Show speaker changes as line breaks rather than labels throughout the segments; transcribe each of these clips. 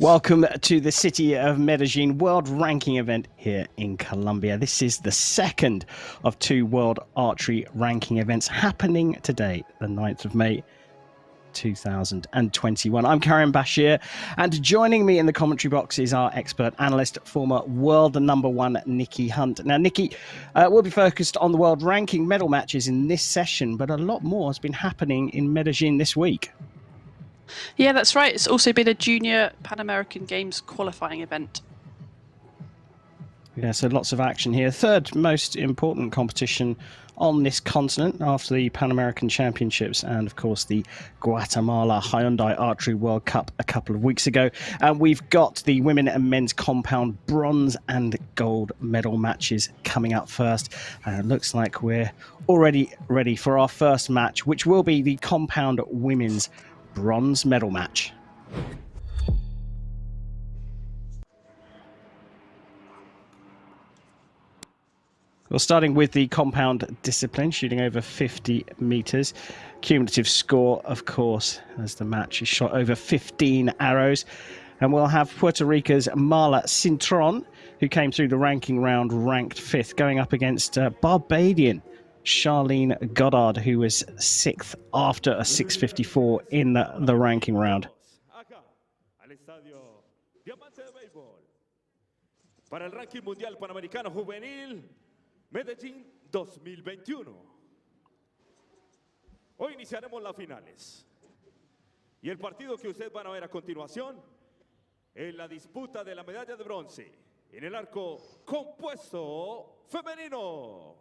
Welcome to the city of Medellin World Ranking event here in Colombia. This is the second of two World Archery Ranking events happening today, the 9th of May, 2021. I'm Karim Bashir, and joining me in the commentary box is our expert analyst, former world #1 Nikki Hunt. Now, Nikki, we'll be focused on the world ranking medal matches in this session, but a lot more has been happening in Medellin this week.
Yeah, that's right. It's also been a junior Pan American Games qualifying event.
Yeah, so lots of action here. Third most important competition on this continent after the Pan American Championships and, of course, the Guatemala Hyundai Archery World Cup a couple of weeks ago. And we've got the women and men's compound bronze and gold medal matches coming up first. It looks like we're already ready for our first match, which will be the compound women's bronze medal match. Well, starting with the compound discipline, shooting over 50 meters. Cumulative score, of course, as the match is shot over 15 arrows. And we'll have Puerto Rico's Marla Cintron, who came through the ranking round ranked 5th, going up against Barbadian Charlene Goddard, who was 6th after a 6:54 in the ranking round.
Para el ranking mundial panamericano juvenil, Medellín 2021. Hoy iniciaremos las finales. Y el partido que ustedes van a ver a continuación es la disputa de la medalla de bronce en el arco compuesto femenino.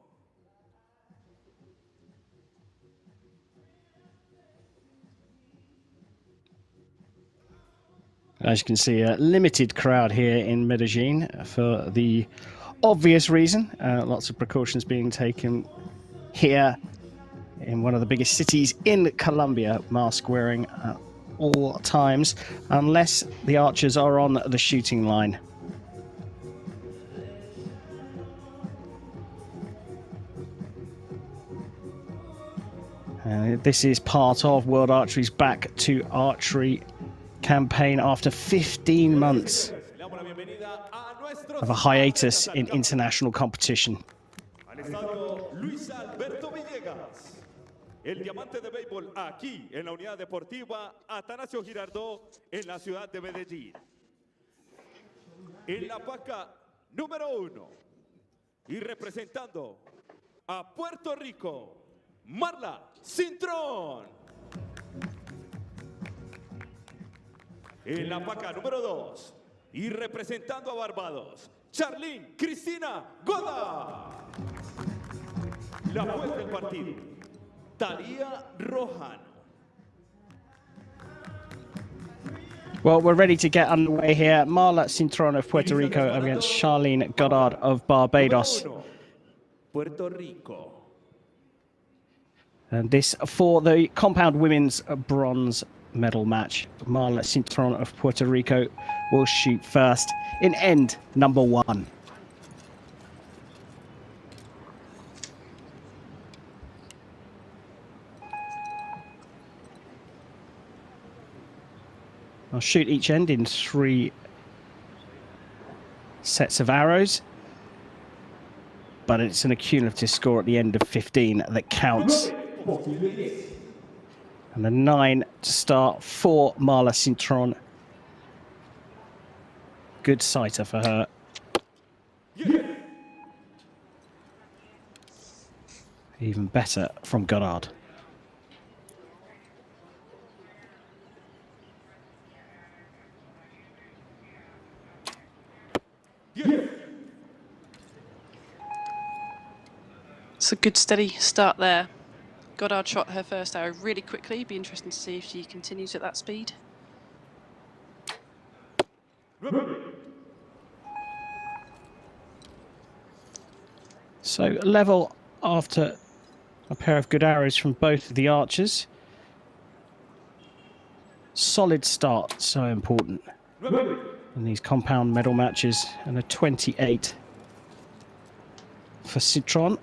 As you can see, a limited crowd here in Medellin for the obvious reason. Lots of precautions being taken here in one of the biggest cities in Colombia, mask wearing at all times, unless the archers are on the shooting line. This is part of World Archery's Back to Archery campaign after 15 months of a hiatus in international competition.
El diamante de béisbol aquí en la unidad deportiva Atanasio Girardot en la ciudad de Medellín. En la placa número 1 y representando a Puerto Rico, Marla Cintron. En la placa número 2 y representando a Barbados, Charlene Cristina Goda. La juez del partido, Talía Rojano.
Well, we're ready to get underway here. Marla Cintron of Puerto Rico against Charlene Goddard of Barbados.
Puerto Rico.
And this for the compound women's bronze medal match. Marla Cintron of Puerto Rico will shoot first in end number 1. I'll shoot each end in 3 sets of arrows, but it's an accumulative score at the end of 15 that counts. And a 9 to start for Marla Cintron. Good sighter for her. Even better from Goddard.
It's a good steady start there. Goddard shot her first arrow really quickly. Be interesting to see if she continues at that speed.
So level after a pair of good arrows from both of the archers. Solid start, so important in these compound medal matches, and a 28 for Cintron.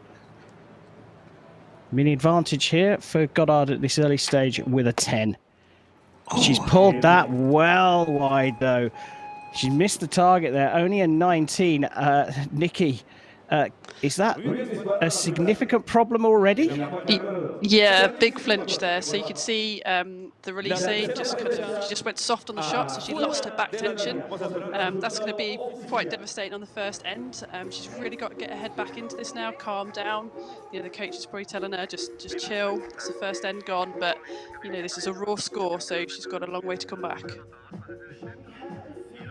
Mini advantage here for Goddard at this early stage with a 10. She's pulled that well wide, though. She missed the target there. Only a 19. Nikki, is that a significant problem already?
Yeah, big flinch there. So you could see the release aid she just went soft on the shot, so she lost her back tension. That's going to be quite devastating on the first end. She's really got to get her head back into this now, calm down. The coach is probably telling her just chill. It's the first end gone, but this is a raw score, so she's got a long way to come back.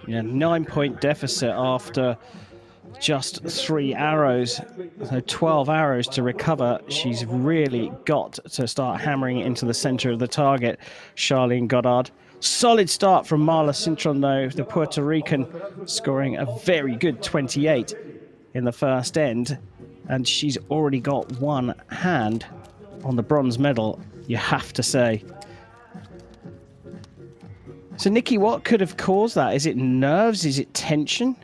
Yeah, 9-point deficit after just 3 arrows, so 12 arrows to recover. She's really got to start hammering it into the center of the target, Charlene Goddard. Solid start from Marla Cintron, though, the Puerto Rican, scoring a very good 28 in the first end, and she's already got one hand on the bronze medal, you have to say. So, Nikki, what could have caused that? Is it nerves? Is it tension?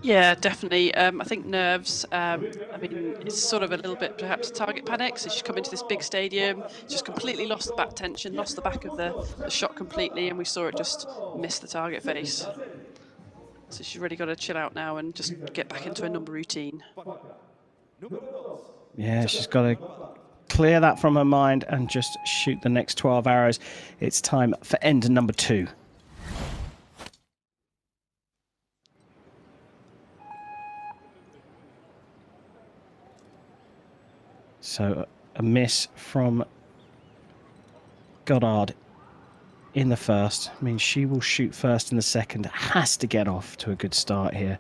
Yeah, definitely. I think nerves. I mean, it's sort of a little bit perhaps target panic. So she's come into this big stadium, just completely lost the back tension, lost the back of the shot completely, and we saw it just miss the target face. So she's really got to chill out now and just get back into a number routine.
Yeah, she's got to clear that from her mind and just shoot the next 12 arrows. It's time for end number 2. So a miss from Goddard in the first. I mean, she will shoot first in the second. Has to get off to a good start here.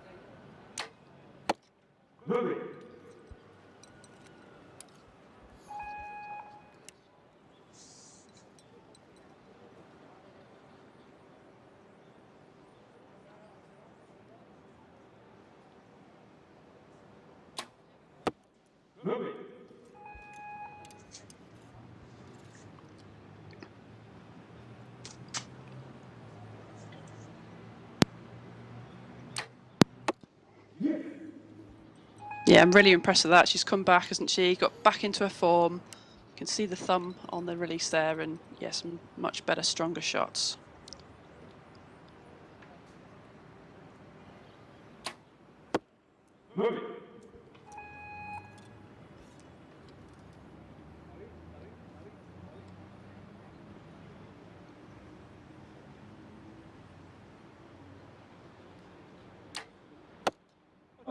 Yeah, I'm really impressed with that. She's come back, hasn't she? Got back into her form. You can see the thumb on the release there, and yes, some much better, stronger shots.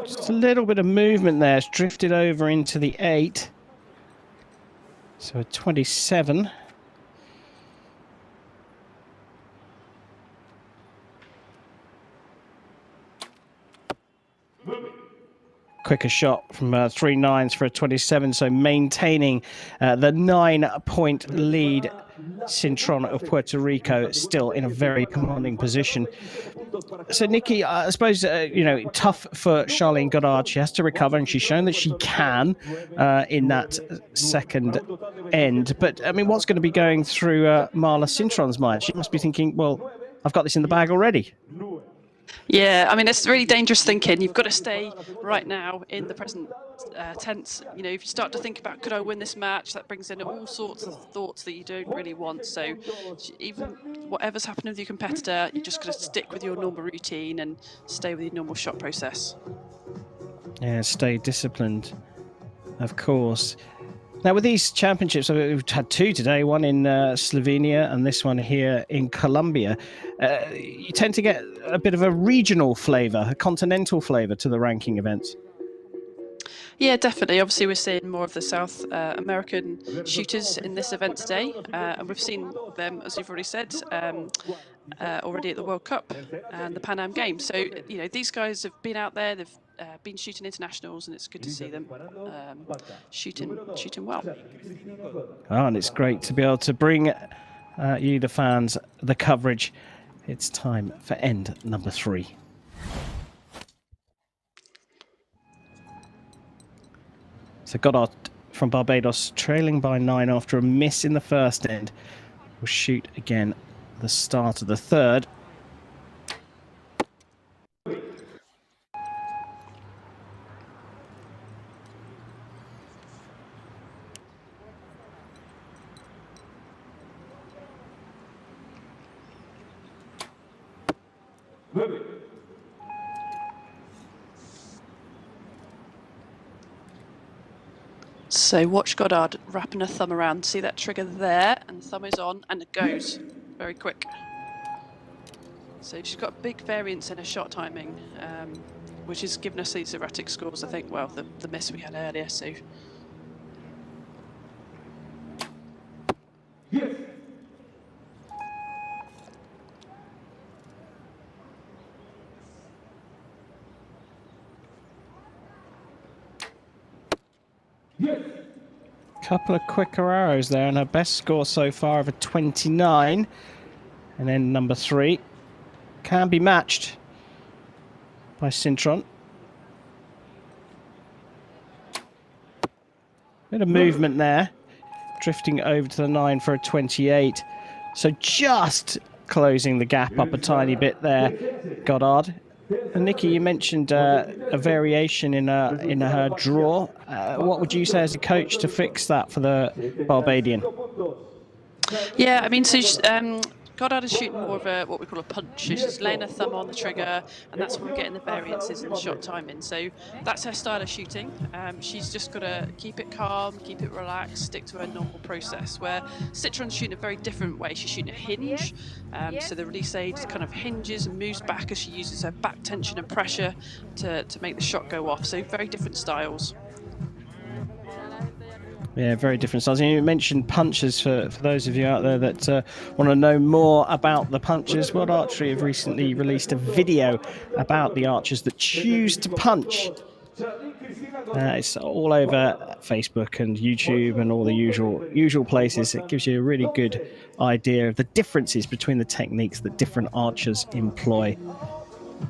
Just a little bit of movement there. It's drifted over into the 8. So a 27. Quicker shot from 3 9s for a 27, so maintaining the 9-point lead. Cintron of Puerto Rico still in a very commanding position. So, Nikki, I suppose, tough for Charlene Goddard. She has to recover, and she's shown that she can in that second end. But, I mean, what's going to be going through Marla Cintron's mind? She must be thinking, well, I've got this in the bag already.
Yeah, I mean, it's really dangerous thinking. You've got to stay right now in the present tense. If you start to think about, could I win this match, that brings in all sorts of thoughts that you don't really want. So even whatever's happening with your competitor, you just got to stick with your normal routine and stay with your normal shot process.
Yeah, stay disciplined, of course. Now, with these championships, we've had 2 today, one in Slovenia and this one here in Colombia. You tend to get a bit of a regional flavour, a continental flavour to the ranking events.
Yeah, definitely. Obviously, we're seeing more of the South American shooters in this event today. And we've seen them, as you've already said, already at the World Cup and the Pan Am Games. So, these guys have been out there, they've been shooting internationals, and it's good to see them shooting well.
Oh, and it's great to be able to bring you, the fans, the coverage. It's time for end number 3. So Goddard from Barbados, trailing by 9 after a miss in the first end, will shoot again at the start of the third.
So watch Goddard wrapping her thumb around. See that trigger there, and the thumb is on, and it goes very quick. So she's got a big variance in her shot timing, which has given us these erratic scores. I think, well, the miss we had earlier. So.
Couple of quicker arrows there, and her best score so far of a 29. And then number 3 can be matched by Cintron. Bit of movement there, drifting over to the 9 for a 28. So just closing the gap up a tiny bit there, Goddard. And Nikki, you mentioned a variation in her draw. What would you say as a coach to fix that for the Barbadian?
Yeah, I mean, so Goddard is shooting more of a what we call a punch. She's laying her thumb on the trigger, and that's when we're getting the variances in the shot timing. So that's her style of shooting. She's just got to keep it calm, keep it relaxed, stick to her normal process. Where Citron's shooting a very different way. She's shooting a hinge. So the release aid kind of hinges and moves back as she uses her back tension and pressure to make the shot go off. So very different styles.
Yeah, very different styles. And you mentioned punches for those of you out there that want to know more about the punches. World Archery have recently released a video about the archers that choose to punch. It's all over Facebook and YouTube and all the usual places. It gives you a really good idea of the differences between the techniques that different archers employ.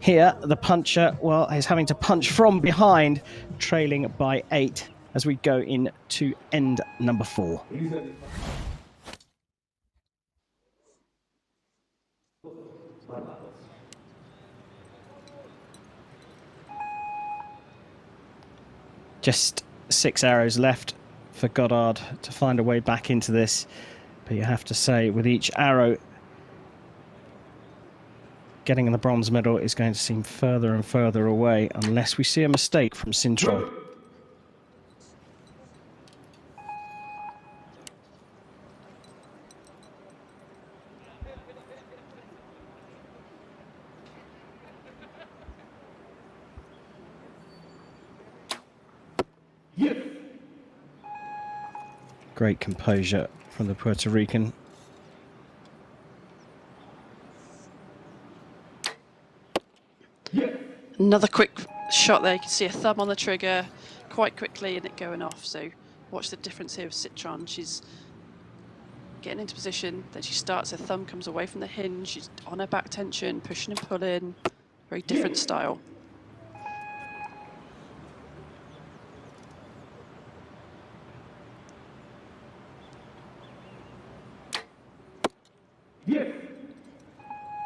Here, the puncher, well, is having to punch from behind, trailing by 8. As we go into end number 4. Just 6 arrows left for Goddard to find a way back into this. But you have to say, with each arrow, getting the bronze medal is going to seem further and further away unless we see a mistake from Cintron. Great composure from the Puerto Rican.
Another quick shot there. You can see a thumb on the trigger quite quickly and it going off. So watch the difference here with Citron. She's getting into position, then she starts, her thumb comes away from the hinge, she's on her back tension, pushing and pulling. Very different style.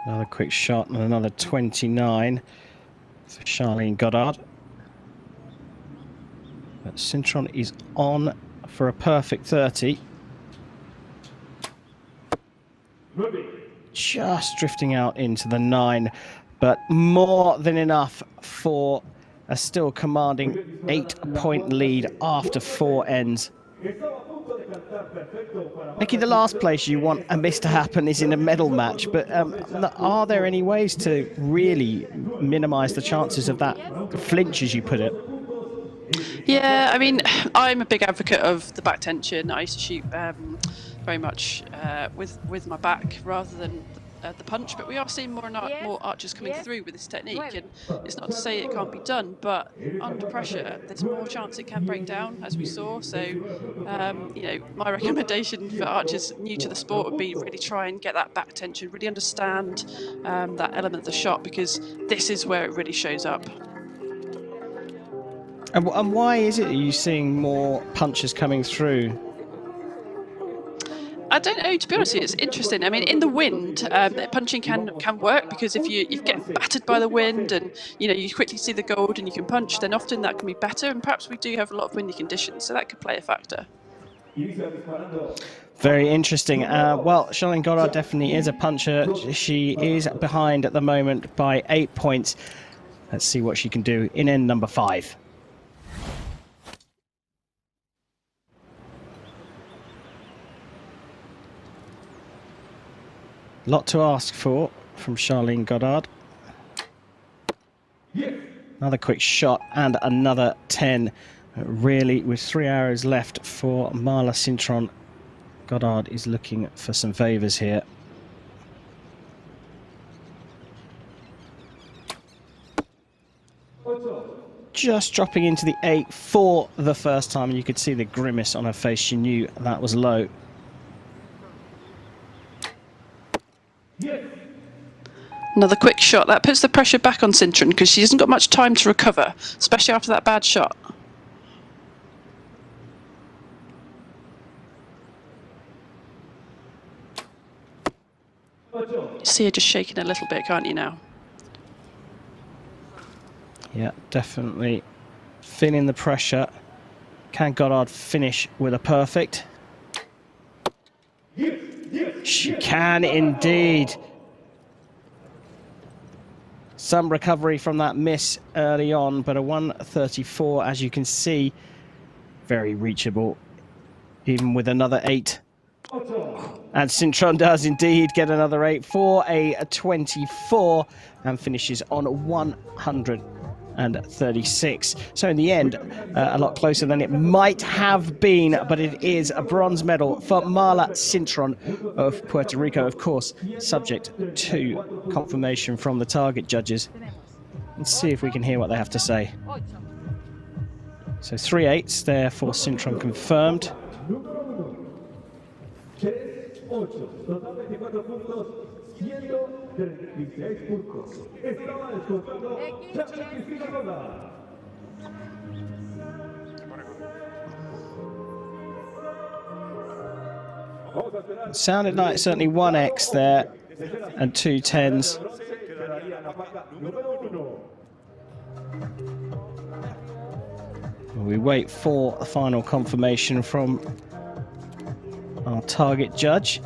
Another quick shot and another 29 for Charlene Goddard. But Cintron is on for a perfect 30. Just drifting out into the 9, but more than enough for a still commanding 8-point lead after 4 ends. Nikki, the last place you want a miss to happen is in a medal match, but are there any ways to really minimise the chances of that flinch, as you put it?
Yeah, I mean, I'm a big advocate of the back tension. I used to shoot very much with my back rather than the punch, but we are seeing more and more archers coming through with this technique, and it's not to say it can't be done, but under pressure there's more chance it can break down, as we saw. So you know, my recommendation for archers new to the sport would be really try and get that back tension, really understand that element of the shot, because this is where it really shows up.
And why is it that you're seeing more punches coming through?
I don't know, to be honest with you, it's interesting. I mean, in the wind, punching can work, because if you get battered by the wind and, you know, you quickly see the gold and you can punch, then often that can be better, and perhaps we do have a lot of windy conditions, so that could play a factor.
Very interesting. Well, Charlene Goddard definitely is a puncher. She is behind at the moment by 8 points. Let's see what she can do in end number 5. Lot to ask for from Charlene Goddard. Another quick shot and another 10. Really, with 3 arrows left for Marla Cintron, Goddard is looking for some favours here. Just dropping into the 8 for the first time, and you could see the grimace on her face. She knew that was low.
Another quick shot. That puts the pressure back on Cintron because she hasn't got much time to recover, especially after that bad shot. You see her just shaking a little bit, can't you now?
Yeah, definitely feeling the pressure. Can Goddard finish with a perfect? She can indeed. Some recovery from that miss early on, but a 134, as you can see, very reachable, even with another 8. And Cintron does indeed get another 8 for a 24 and finishes on 136. So in the end, a lot closer than it might have been, but it is a bronze medal for Marla Cintron of Puerto Rico, of course, subject to confirmation from the target judges. Let's see if we can hear what they have to say. So 3 8s there for Cintron confirmed. It sounded like certainly 1x there and 2 10s. We wait for a final confirmation from our target judge.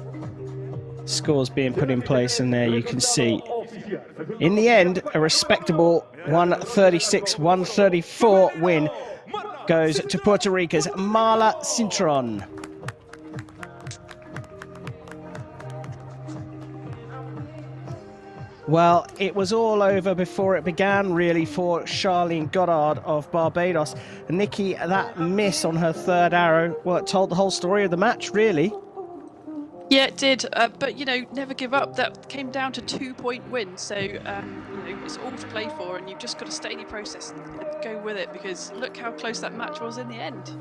Scores being put in place, and there you can see, in the end, a respectable 136-134 win goes to Puerto Rico's Marla Cintron. Well, it was all over before it began, really, for Charlene Goddard of Barbados. Nikki, that miss on her 3rd arrow, well, it told the whole story of the match, really.
Yeah, it did, but, you know, never give up. That came down to 2-point win, so, you know, it's all to play for, and you've just got to stay in your process and go with it, because look how close that match was in the end.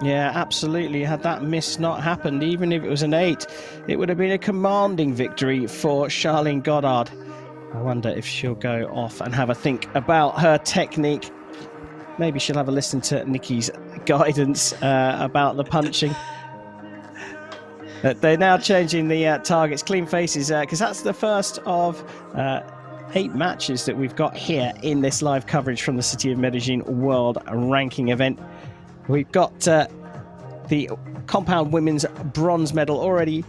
Yeah, absolutely. Had that miss not happened, even if it was an 8, it would have been a commanding victory for Charlene Goddard. I wonder if she'll go off and have a think about her technique. Maybe she'll have a listen to Nikki's guidance about the punching. They're now changing the targets, clean faces, because that's the first of 8 matches that we've got here in this live coverage from the City of Medellin World Ranking event. We've got the compound women's bronze medal already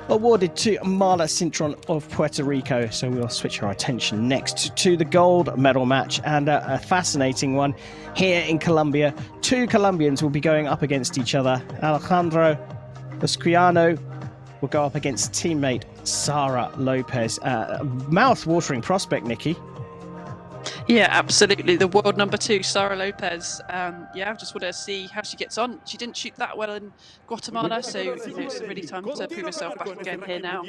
awarded to Marla Cintron of Puerto Rico. So we'll switch our attention next to the gold medal match, and a fascinating one here in Colombia. 2 Colombians will be going up against each other. Alejandro Esquiano will go up against teammate Sara Lopez. Mouth-watering prospect, Nikki.
Yeah, absolutely. The world number 2, Sara Lopez. Yeah, I just want to see how she gets on. She didn't shoot that well in Guatemala, so you know, it's really time to prove herself back again here now.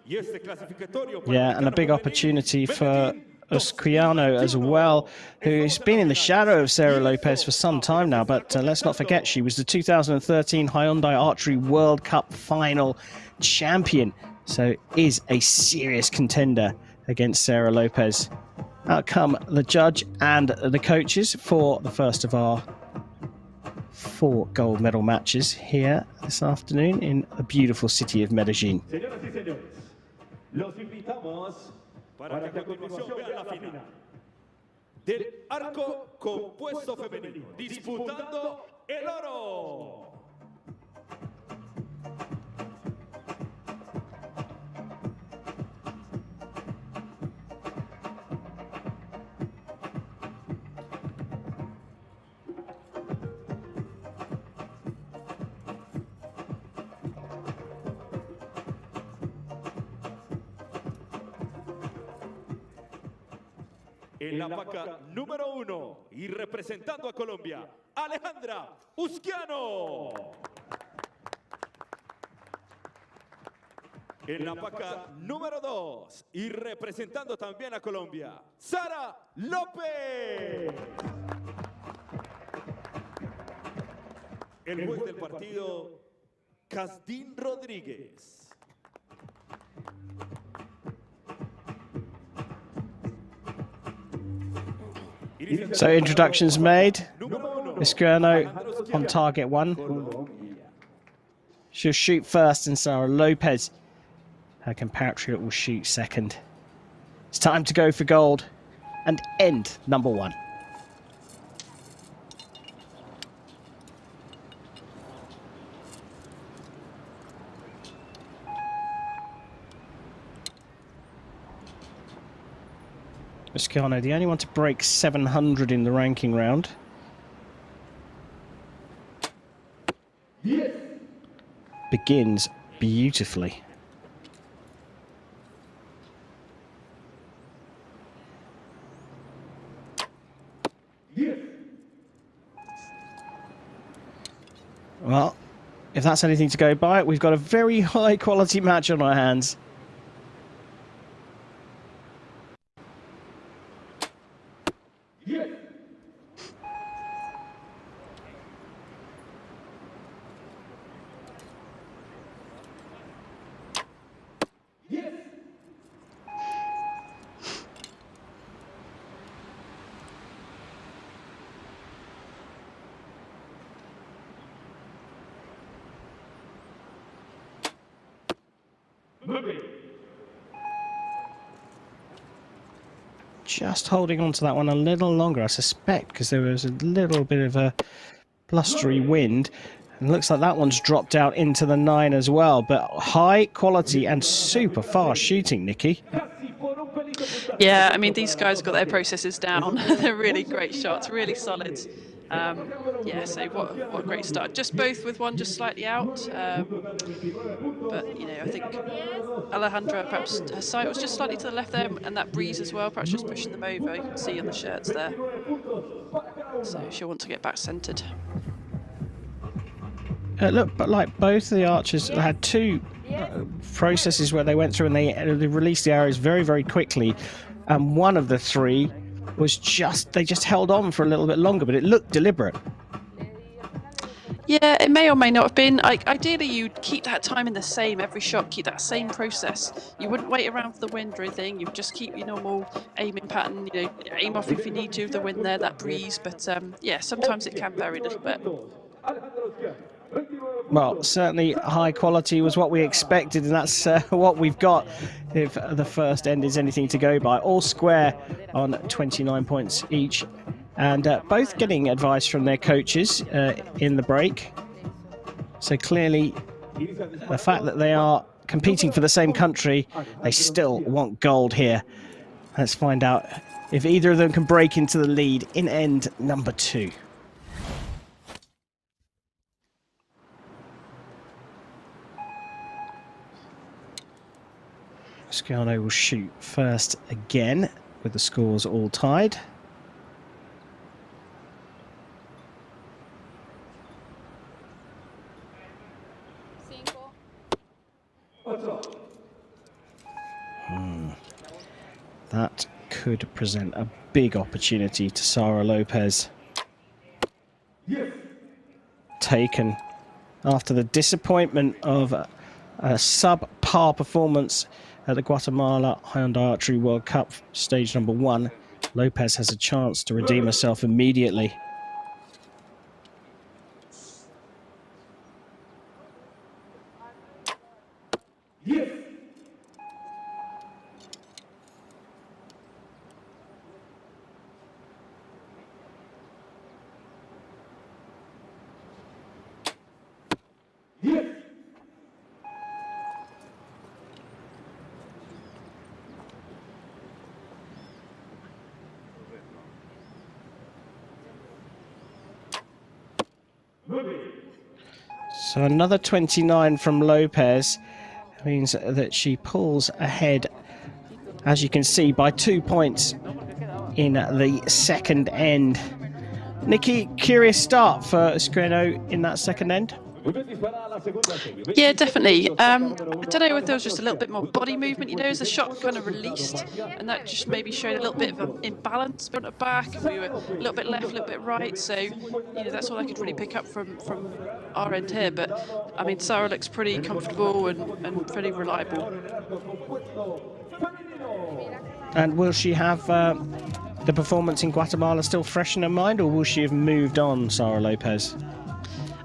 Yeah, and a big opportunity for Esquiano as well, who's been in the shadow of Sara Lopez for some time now, but let's not forget she was the 2013 Hyundai Archery World Cup final champion, so is a serious contender against Sara Lopez. Out come the judge and the coaches for the first of our 4 gold medal matches here this afternoon in the beautiful city of Medellin.
Para que a continuación vean la final del arco compuesto femenino, disputando el oro. En la paca número 1 y representando a Colombia, Alejandra Usquiano. En la paca número 2 y representando también a Colombia, Sara López. El juez del partido, Casdín Rodríguez.
So introductions made. Escriano on target 1. She'll shoot first, and Sara Lopez, her compatriot, will shoot second. It's time to go for gold and end number 1. Escriano, the only one to break 700 in the ranking round. Begins beautifully. Well, if that's anything to go by, we've got a very high quality match on our hands. Just holding on to that one a little longer, I suspect, because there was a little bit of a blustery wind. And it looks like that one's dropped out into the 9 as well. But high quality and super fast shooting, Nikki.
Yeah, I mean, these guys got their processes down. They're really great shots, really solid. Yeah, so what a great start. Just both with one just slightly out. But, you know, I think Alejandra, perhaps her sight was just slightly to the left there, and that breeze as well, perhaps just pushing them over. You can see on the shirts there. So she'll want to get back centred.
Look, but like both of the archers had 2 processes where they went through and they released the arrows very, very quickly. And one of the 3 was they just held on for a little bit longer, but it looked deliberate.
Yeah, it may or may not have been. Ideally, you'd keep that timing the same every shot, keep that same process. You wouldn't wait around for the wind or anything. You'd just keep your normal aiming pattern. You know, aim off if you need to, the wind there, that breeze. But yeah, sometimes it can vary a little bit.
Well, certainly high quality was what we expected, and that's what we've got if the first end is anything to go by. All square on 29 points each, and both getting advice from their coaches in the break. So clearly, the fact that they are competing for the same country, they still want gold here. Let's find out if either of them can break into the lead in end number 2. Escriano will shoot first again with the scores all tied. That could present a big opportunity to Sara Lopez. Taken after the disappointment of a subpar performance at the Guatemala Hyundai Archery World Cup stage number 1, Lopez has a chance to redeem herself immediately. So another 29 from Lopez means that she pulls ahead, as you can see, by 2 points in the second end. Nikki, curious start for Escrino in that second end?
Yeah, definitely. I don't know if there was just a little bit more body movement, you know, as the shot kind of released, and that just maybe showed a little bit of an imbalance front and back, and we were a little bit left, a little bit right. So, you know, that's all I could really pick up from our end here. But I mean, Sarah looks pretty comfortable and pretty reliable.
And will she have the performance in Guatemala still fresh in her mind, or will she have moved on, Sara Lopez?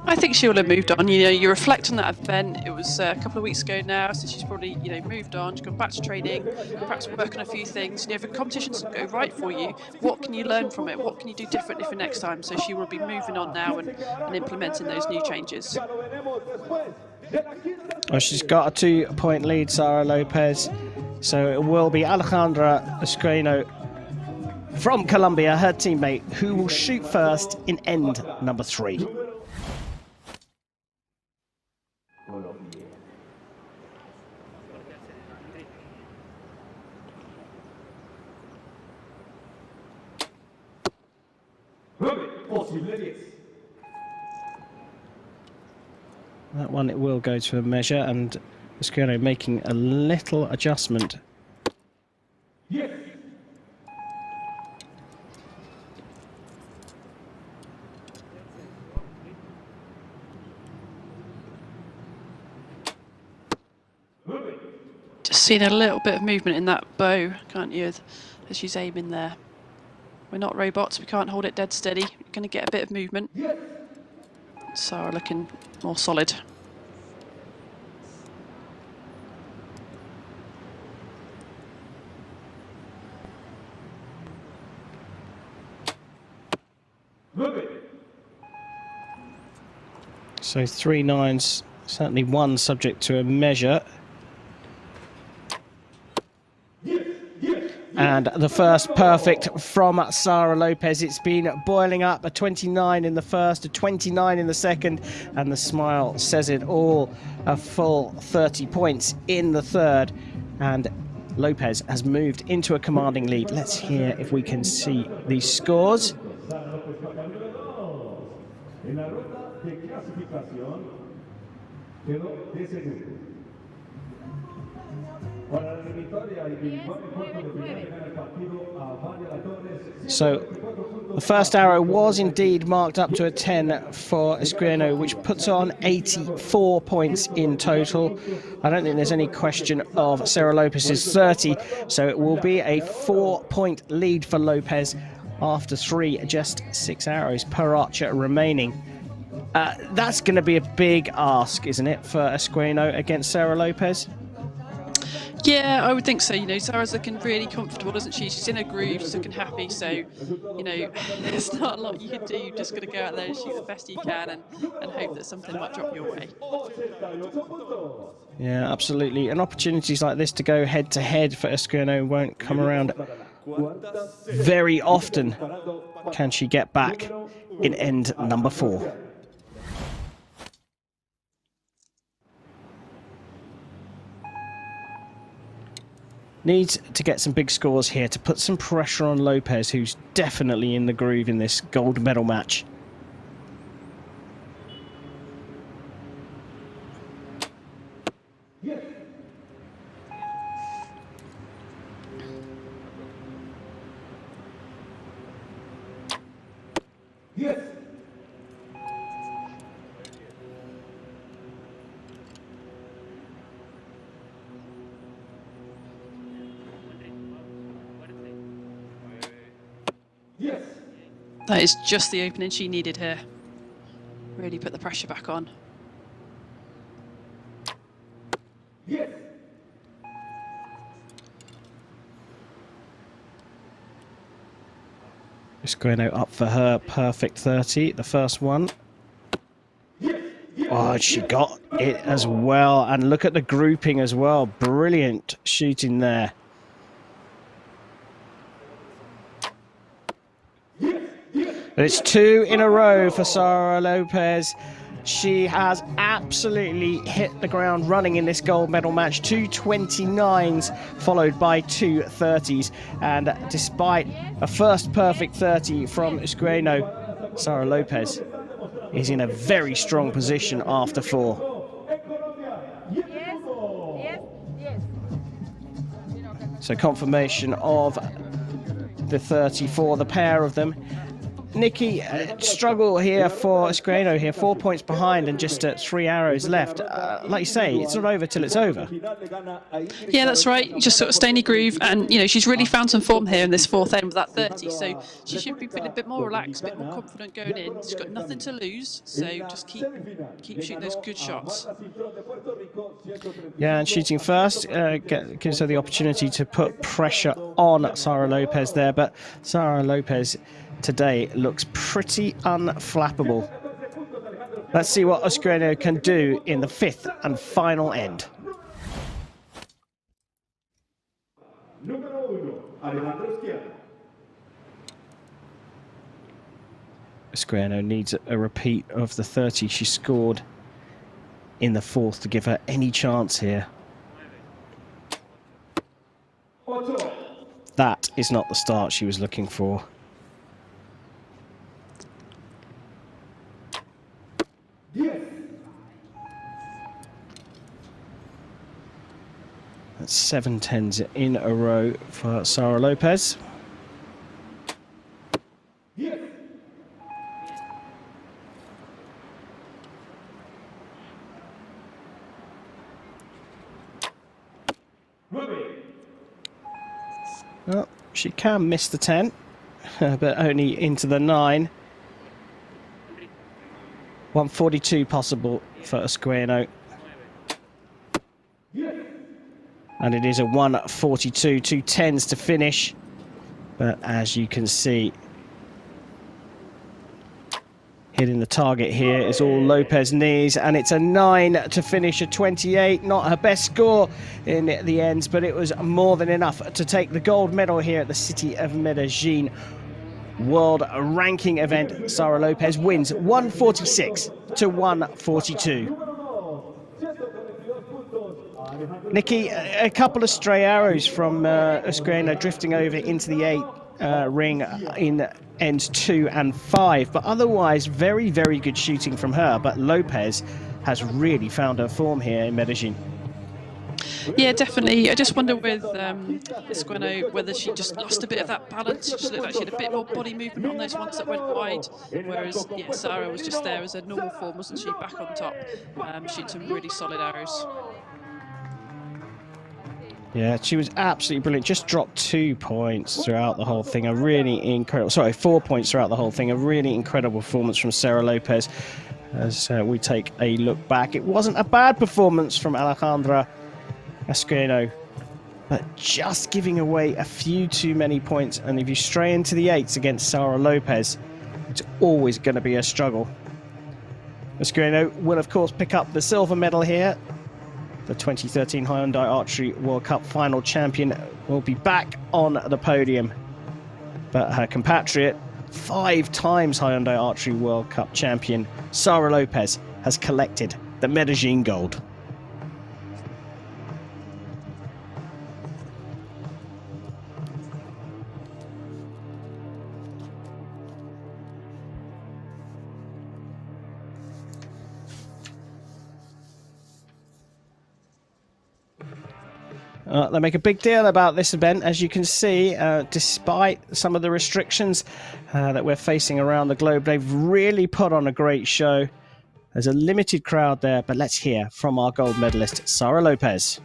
I think she will have moved on. You know, you reflect on that event. It was a couple of weeks ago now, so she's probably, you know, moved on. She's gone back to training, perhaps work on a few things. You know, if a competition doesn't go right for you, what can you learn from it? What can you do differently for next time? So she will be moving on now and implementing those new changes.
Well, she's got a 2-point lead, Sara Lopez. So it will be Alejandra Escrino from Colombia, her teammate, who will shoot first in end number 3. That one, it will go to a measure, and Escrino making a little adjustment.
Yes.
Just seeing a little bit of movement in that bow, can't you, as she's aiming there. We're not robots, we can't hold it dead steady. We're going to get a bit of movement. Sarah looking more solid.
So 3 9s, certainly one subject to a measure. And the first perfect from Sara Lopez. It's been boiling up, a 29 in the first, a 29 in the second, and the smile says it all. A full 30 points in the third, and Lopez has moved into a commanding lead. Let's hear if we can see these scores. So the first arrow was indeed marked up to a 10 for Escrino, which puts on 84 points in total. I don't think there's any question of Sara Lopez's 30, so it will be a 4-point lead for Lopez after 3, just 6 arrows per archer remaining. That's going to be a big ask, isn't it, for Escrino against Sara Lopez?
Yeah, I would think so. You know, Sarah's looking really comfortable, isn't she? She's in her groove, she's looking happy. So, you know, there's not a lot you can do. You've just got to go out there and shoot the best you can and hope that something might drop your way.
Yeah, absolutely. And opportunities like this to go head-to-head for Escrino won't come around very often. Can she get back in end number 4? Needs to get some big scores here to put some pressure on Lopez, who's definitely in the groove in this gold medal match.
Yes. Yes. Yes.
That is just the opening she needed here. Really put the pressure back on.
Yes.
Escrino up for her perfect 30, the first one. Oh, she got it as well. And look at the grouping as well. Brilliant shooting there. But it's 2 in a row for Sara Lopez. She has absolutely hit the ground running in this gold medal match. 2:29s followed by 2:30s. And despite a first perfect 30 from Usqueno, Sara Lopez is in a very strong position after 4. So confirmation of the 30 for the pair of them. Nikki, struggle here for Usqueno here, 4 points behind and just 3 arrows left. Like you say, it's not over till it's over.
Yeah, that's right. Just sort of stay in your groove, and you know she's really found some form here in this 4th end with that 30. So she should be feeling a bit more relaxed, a bit more confident going in. She's got nothing to lose, so just keep shooting those good shots.
Yeah, and shooting first gives her the opportunity to put pressure on Sara Lopez there, but Sara Lopez today looks pretty unflappable. Let's see what Usqueno can do in the 5th and final end. Usqueno needs a repeat of the 30 she scored in the 4th to give her any chance here. That is not the start she was looking for. That's 7 10s in a row for Sara Lopez. Well, she can miss the 10, but only into the 9. 142 possible for Usqueno. And it is a 142, 2 10s to finish. But as you can see, hitting the target here is all Lopez needs, and it's a 9 to finish, a 28. Not her best score in the ends, but it was more than enough to take the gold medal here at the city of Medellin world ranking event. Sara Lopez wins 146 to 142. Nikki, a couple of stray arrows from Usqueno drifting over into the 8 ring in ends 2 and 5, but otherwise very, very good shooting from her. But Lopez has really found her form here in Medellin.
Yeah, definitely. I just wonder with Usqueno whether she just lost a bit of that balance. She just looked like she had a bit more body movement on those ones that went wide, whereas yeah, Sara was just there as a normal form, wasn't she? Back on top, shooting some really solid arrows.
Yeah, she was absolutely brilliant. Just dropped 2 points throughout the whole thing. A really incredible, sorry, 4 points throughout the whole thing. A really incredible performance from Sara Lopez. As we take a look back, it wasn't a bad performance from Alejandra Usqueno, but just giving away a few too many points. And if you stray into the 8s against Sara Lopez, it's always going to be a struggle. Usqueno will, of course, pick up the silver medal here. The 2013 Hyundai Archery World Cup final champion will be back on the podium. But her compatriot, 5 times Hyundai Archery World Cup champion, Sara Lopez, has collected the Medellin gold. They make a big deal about this event, as you can see, despite some of the restrictions that we're facing around the globe. They've really put on a great show. There's a limited crowd there, but let's hear from our gold medalist, Sara Lopez.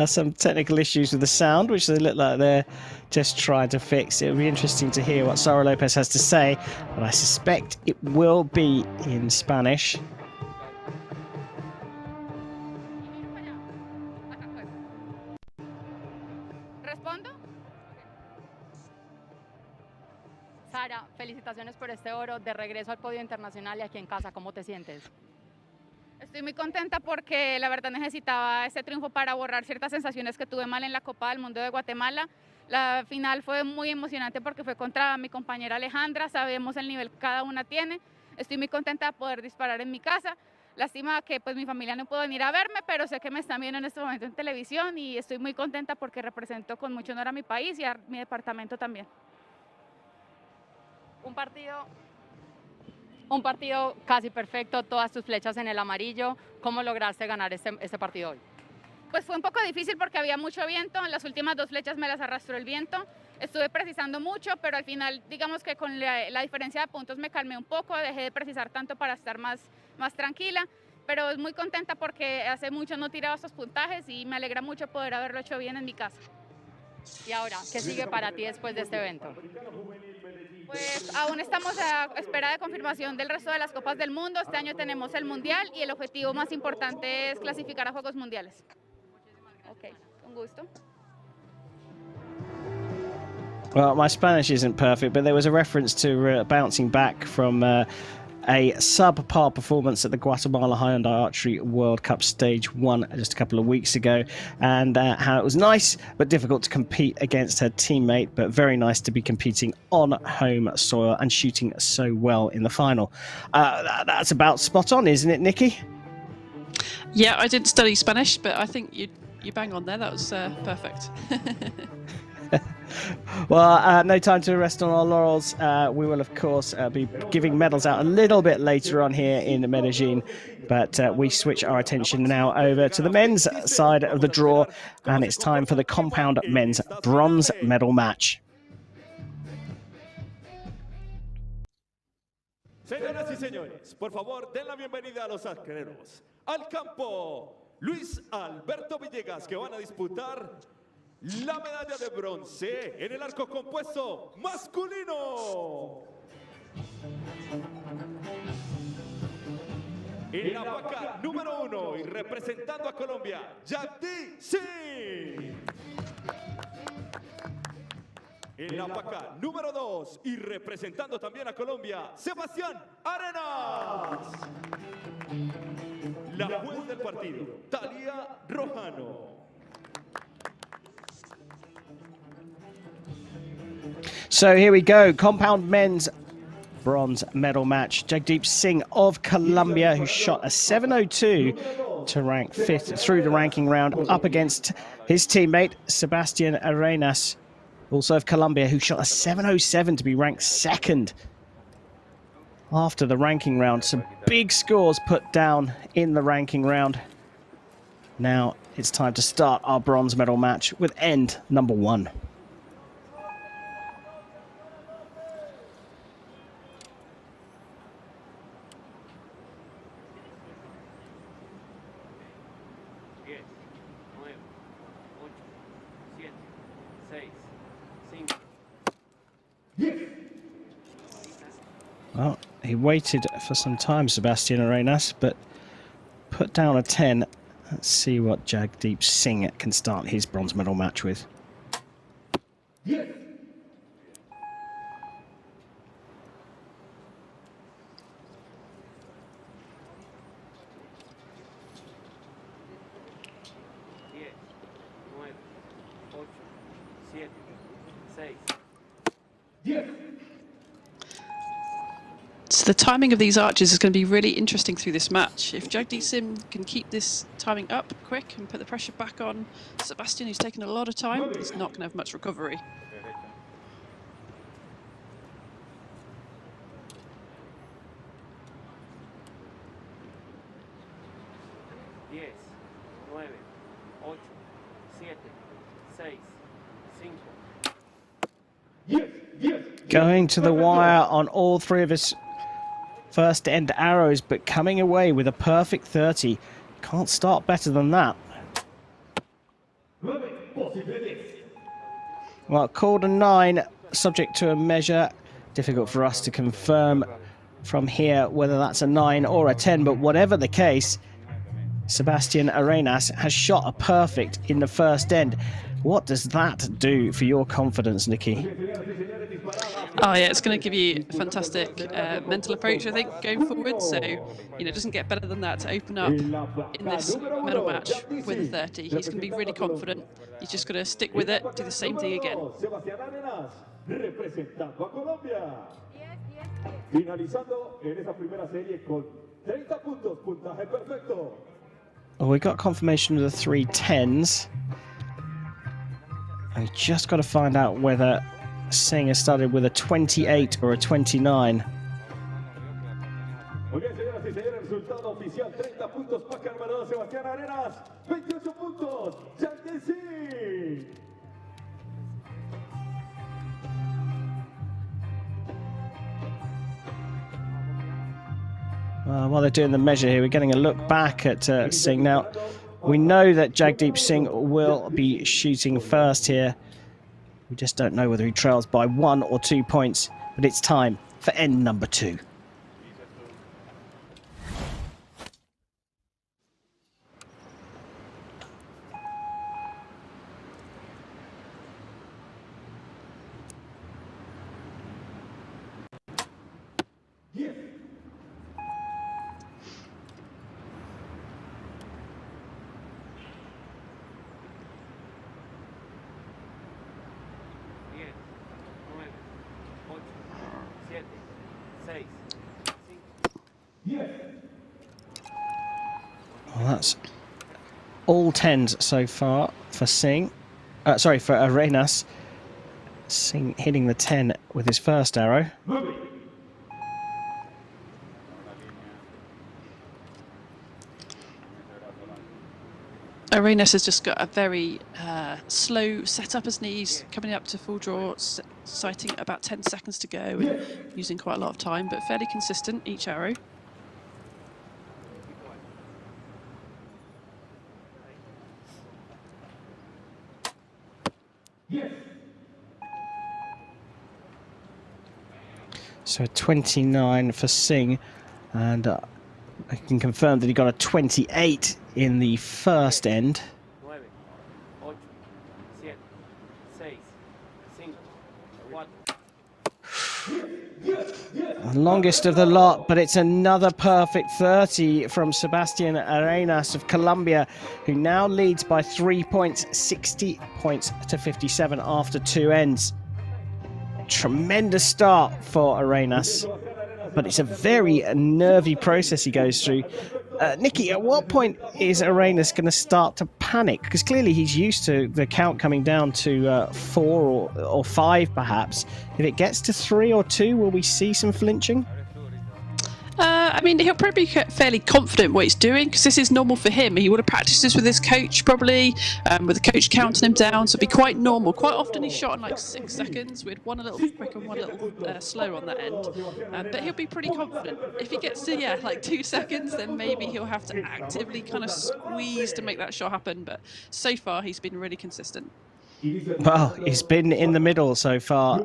Some technical issues with the sound, which they look like they're just trying to fix. It'll be interesting to hear what Sara Lopez has to say, but I suspect it will be in Spanish.
Sara, felicitaciones por este oro, de regreso al podio internacional y aquí en casa, ¿cómo te sientes?
Estoy muy contenta porque la verdad necesitaba este triunfo para borrar ciertas sensaciones que tuve mal en la Copa del Mundo de Guatemala. La final fue muy emocionante porque fue contra mi compañera Alejandra, sabemos el nivel que cada una tiene. Estoy muy contenta de poder disparar en mi casa. Lástima que pues mi familia no pudo venir a verme, pero sé que me están viendo en este momento en televisión y estoy muy contenta porque represento con mucho honor a mi país y a mi departamento también.
Un partido casi perfecto, todas tus flechas en el amarillo. ¿Cómo lograste ganar este partido hoy?
Pues fue un poco difícil porque había mucho viento, en las últimas 2 flechas me las arrastró el viento, estuve precisando mucho, pero al final digamos que con la diferencia de puntos me calmé un poco, dejé de precisar tanto para estar más tranquila, pero muy contenta porque hace mucho no tiraba estos puntajes y me alegra mucho poder haberlo hecho bien en mi casa.
Y ahora, ¿qué sigue para ti después de este evento?
Pues aún estamos a espera de confirmación del resto de las Copas del Mundo. Este año tenemos el Mundial y el objetivo más importante es clasificar a Juegos Mundiales. Ok, con gusto.
Well, my Spanish isn't perfect, but there was a reference to bouncing back from a subpar performance at the Guatemala Hyundai Archery World Cup Stage 1 just a couple of weeks ago, and how it was nice but difficult to compete against her teammate, but very nice to be competing on home soil and shooting so well in the final. That's about spot on, isn't it, Nikki?
Yeah, I didn't study Spanish, but I think you bang on there. That was perfect.
Well, no time to rest on our laurels. We will, of course, be giving medals out a little bit later on here in Medellin, but we switch our attention now over to the men's side of the draw, and it's time for the compound men's bronze medal match.
Señoras y señores, por favor, den la bienvenida a los arqueros al campo. Luis Alberto Villegas, que van a disputar la medalla de bronce en el arco compuesto masculino. En la vaca número 1 y representando a Colombia, Jagdi Singh. En la vaca número 2 y representando también a Colombia, Sebastián Arenas. La juez del partido, Talia Rojano.
So here we go, compound men's bronze medal match. Jagdeep Singh of Colombia, who shot a 7.02 to rank 5th through the ranking round, up against his teammate Sebastián Arenas, also of Colombia, who shot a 7.07 to be ranked 2nd after the ranking round. Some big scores put down in the ranking round. Now it's time to start our bronze medal match with end number 1. Well, he waited for some time, Sebastián Arenas, but put down a 10. Let's see what Jagdeep Singh can start his bronze medal match with.
So the timing of these arches is going to be really interesting through this match. If Jagdeep Singh can keep this timing up quick and put the pressure back on Sebastián, who's taken a lot of time, he's not going to have much recovery.
Going to the wire on all 3 of his first end arrows, but coming away with a perfect 30. Can't start better than that. Well, called a 9, subject to a measure. Difficult for us to confirm from here whether that's a 9 or a 10, but whatever the case, Sebastián Arenas has shot a perfect in the first end. What does that do for your confidence, Nikki?
Oh yeah, it's going to give you a fantastic mental approach, I think, going forward. So, it doesn't get better than that to open up in this medal match with a 30. He's going to be really confident. He's just got to stick with it, do the same thing again.
Well, we got confirmation of the 310s. We just got to find out whether Singh has started with a 28 or a 29. While they're doing the measure here, we're getting a look back at Singh. Now, we know that Jagdeep Singh will be shooting first here. We just don't know whether he trails by 1 or 2 points, but it's time for end number 2. Well, that's all 10s so far for Singh. For Arenas. Singh hitting the 10 with his first arrow.
Arenas has just got a very slow setup as knees, coming up to full draw, sighting about 10 seconds to go and using quite a lot of time, but fairly consistent each arrow.
So 29 for Singh, and I can confirm that he got a 28 in the first end. The longest of the lot, but it's another perfect 30 from Sebastian Arenas of Colombia, who now leads by 3 points, 60 points to 57 after 2 ends. Tremendous start for Arenas, but it's a very nervy process he goes through. Nikki, at what point is Arenas going to start to panic? Because clearly he's used to the count coming down to 4 or 5 perhaps. If it gets to 3 or 2, will we see some flinching?
I mean, he'll probably be fairly confident what he's doing, because this is normal for him. He would have practiced this with his coach, probably, with the coach counting him down, so it'd be quite normal. Quite often he's shot in like 6 seconds, with one a little quick and one a little slow on that end. But he'll be pretty confident. If he gets to, like 2 seconds, then maybe he'll have to actively kind of squeeze to make that shot happen. But so far, he's been really consistent.
Well, he's been in the middle so far.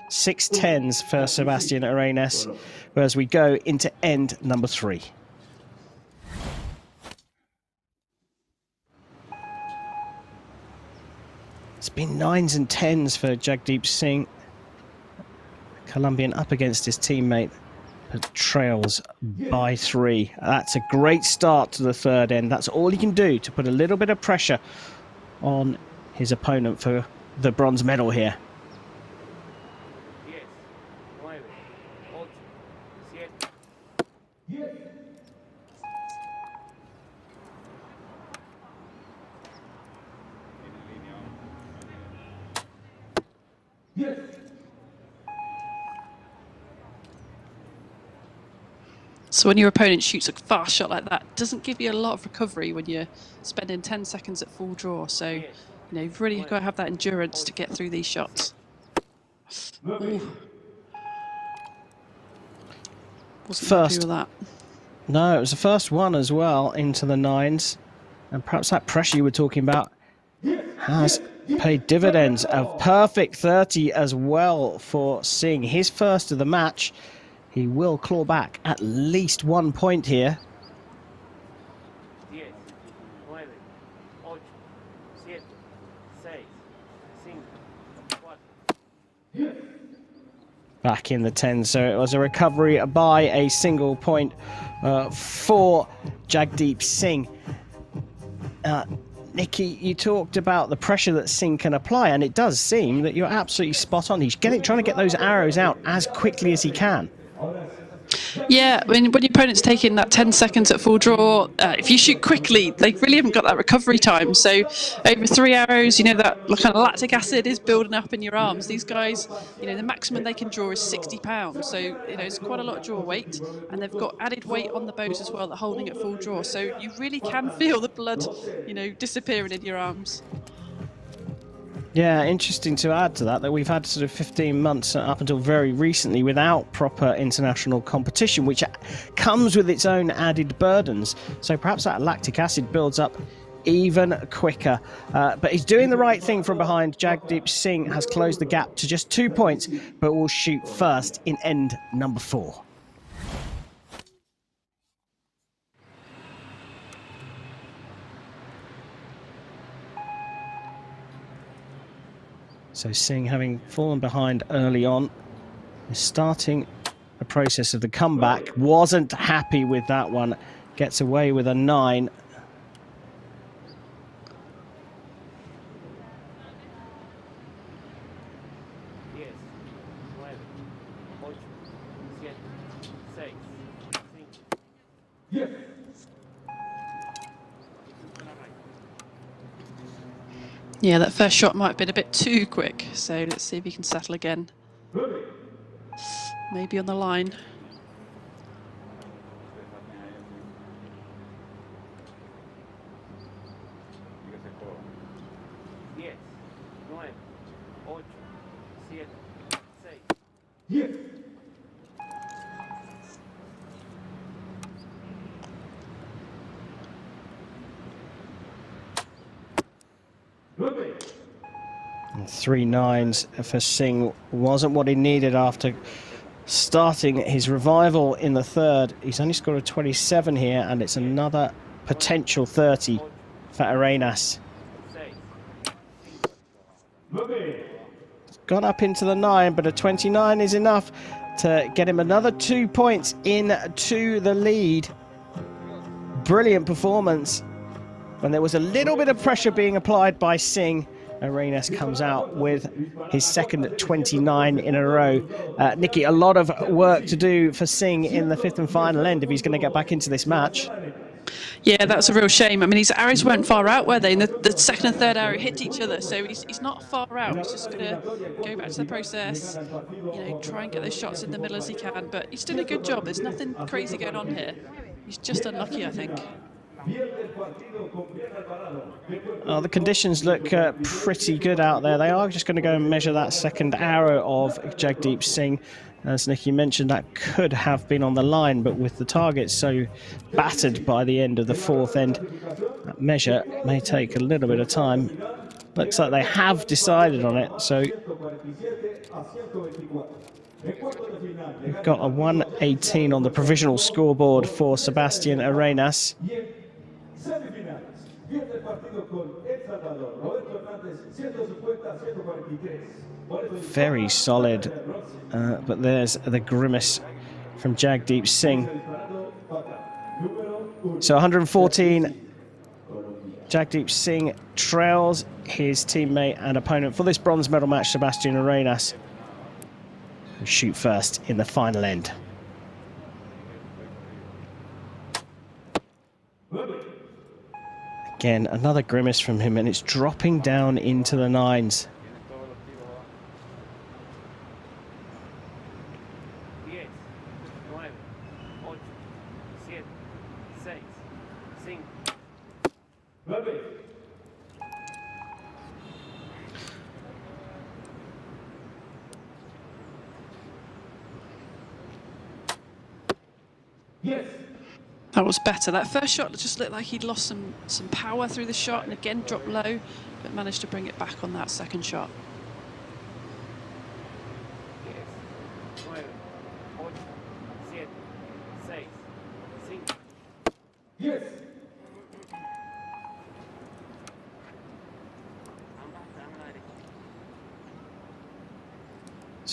6 10s for Sebastian Arenas, whereas we go into end number 3. It's been 9s and 10s for Jagdeep Singh. Colombian up against his teammate, but trails by 3. That's a great start to the third end. That's all he can do to put a little bit of pressure on his opponent for the bronze medal here.
So when your opponent shoots a fast shot like that, it doesn't give you a lot of recovery when you're spending 10 seconds at full draw. So, you've really got to have that endurance to get through these shots. Ooh. Wasn't happy with that.
No, it was the first one as well into the 9s. And perhaps that pressure you were talking about has paid dividends. A perfect 30 as well for Singh. His first of the match. He will claw back at least 1 point here. back in the 10. So it was a recovery by a single point for Jagdeep Singh. Nikki, you talked about the pressure that Singh can apply, and it does seem that you're absolutely spot on. He's trying to get those arrows out as quickly as he can.
Yeah, when your opponent's taking that 10 seconds at full draw, if you shoot quickly, they really haven't got that recovery time. So over 3 arrows, you know, that kind of lactic acid is building up in your arms. These guys, you know, the maximum they can draw is 60 pounds. So, you know, it's quite a lot of draw weight, and they've got added weight on the bows as well that are holding at full draw. So you really can feel the blood, you know, disappearing in your arms.
Yeah, interesting to add to that we've had sort of 15 months up until very recently without proper international competition, which comes with its own added burdens. So perhaps that lactic acid builds up even quicker. But he's doing the right thing from behind. Jagdeep Singh has closed the gap to just 2 points, but will shoot first in end number 4. So Singh, having fallen behind early on, is starting the process of the comeback. Wasn't happy with that one. Gets away with a 9.
Yeah, that first shot might have been a bit too quick. So let's see if he can settle again. Maybe on the line.
And 3 9s for Singh wasn't what he needed after starting his revival in the third. He's only scored a 27 here, and it's another potential 30 for Arenas. Gone up into the 9, but a 29 is enough to get him another 2 points into the lead. Brilliant performance. When there was a little bit of pressure being applied by Singh, Arenas comes out with his second 29 in a row. Nikki, a lot of work to do for Singh in the 5th and final end if he's going to get back into this match.
Yeah, that's a real shame. I mean, his arrows weren't far out, were they? And the second and third arrow hit each other, so he's not far out. He's just going to go back to the process, you know, try and get those shots in the middle as he can. But he's done a good job. There's nothing crazy going on here. He's just unlucky, I think.
The conditions look pretty good out there. They are just going to go and measure that second arrow of Jagdeep Singh. As Nikki mentioned, that could have been on the line, but with the target so battered by the end of the 4th end, that measure may take a little bit of time. Looks like they have decided on it, so we've got a 118 on the provisional scoreboard for Sebastian Arenas. Very solid, but there's the grimace from Jagdeep Singh. So 114, Jagdeep Singh trails his teammate and opponent for this bronze medal match, Sebastian Arenas, who shoot first in the final end. Again, another grimace from him, and it's dropping down into the 9s.
That was better. That first shot just looked like he'd lost some power through the shot and again dropped low, but managed to bring it back on that second shot.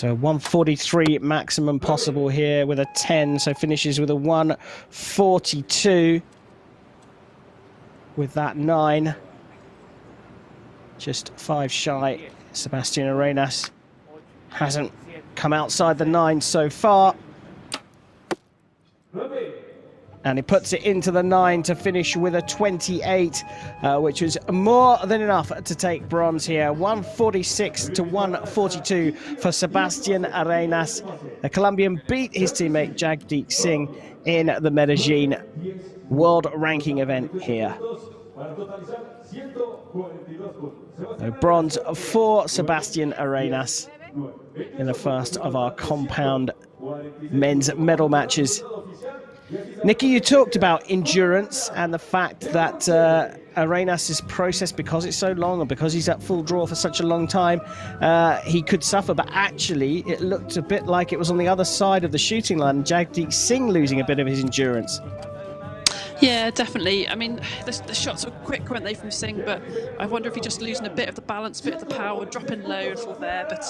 So 143 maximum possible here with a 10, so finishes with a 142 with that 9. Just 5 shy. Sebastian Arenas hasn't come outside the 9 so far. And he puts it into the 9 to finish with a 28, which was more than enough to take bronze here. 146 to 142 for Sebastian Arenas. The Colombian beat his teammate Jagdeep Singh in the Medellin world ranking event here. So bronze for Sebastian Arenas in the first of our compound men's medal matches. Nikki, you talked about endurance and the fact that Arenas' process, because it's so long and because he's at full draw for such a long time, he could suffer, but actually it looked a bit like it was on the other side of the shooting line, Jagdeep Singh losing a bit of his endurance.
Yeah, definitely. I mean, the shots were quick, weren't they, from Singh? But I wonder if he's just losing a bit of the balance, a bit of the power, dropping low and fall there. But,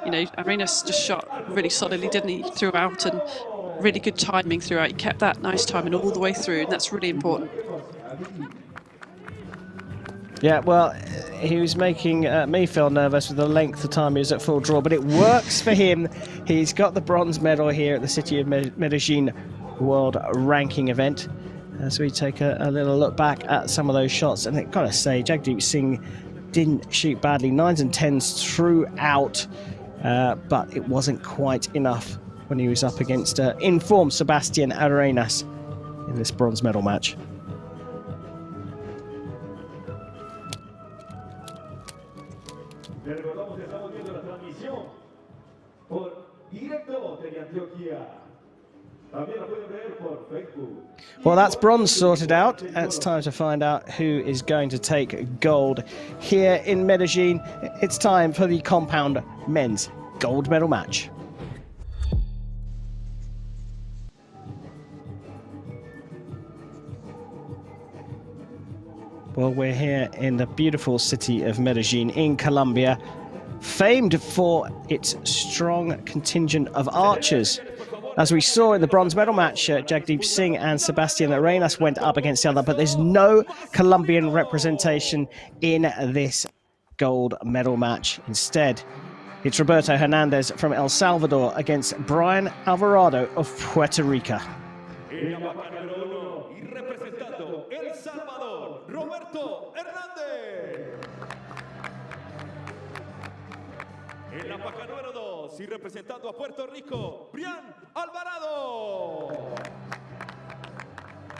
you know, Arenas just shot really solidly, didn't he, throughout, and really good timing throughout. He kept that nice timing all the way through, and that's really important.
Yeah, well, he was making me feel nervous with the length of time he was at full draw, but it works for him. He's got the bronze medal here at the City of Medellin World Ranking event. So we take a little look back at some of those shots, and I've got to say, Jagdeep Singh didn't shoot badly, 9s and 10s throughout, but it wasn't quite enough when he was up against in-form Sebastian Arenas in this bronze medal match. Well, that's bronze sorted out. It's time to find out who is going to take gold here in Medellin. It's time for the compound men's gold medal match. Well, we're here in the beautiful city of Medellin in Colombia, famed for its strong contingent of archers. As we saw in the bronze medal match, Jagdeep Singh and Sebastian Arenas went up against each other, but there's no Colombian representation in this gold medal match. Instead, it's Roberto Hernandez from El Salvador against Brian Alvarado of Puerto Rico.
En la paca número 2 y representando a Puerto Rico, Brian Alvarado.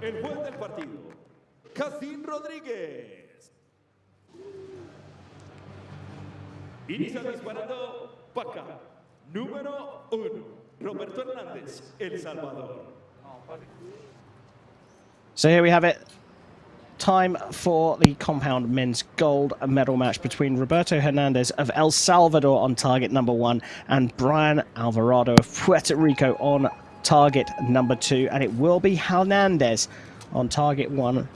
El juez del partido, Casín Rodríguez. Inicia disparando paca número 1, Roberto Hernández, El Salvador.
So here we have it. Time for the compound men's gold medal match between Roberto Hernandez of El Salvador on target number 1 and Brian Alvarado of Puerto Rico on target number 2. And it will be Hernandez on target 1,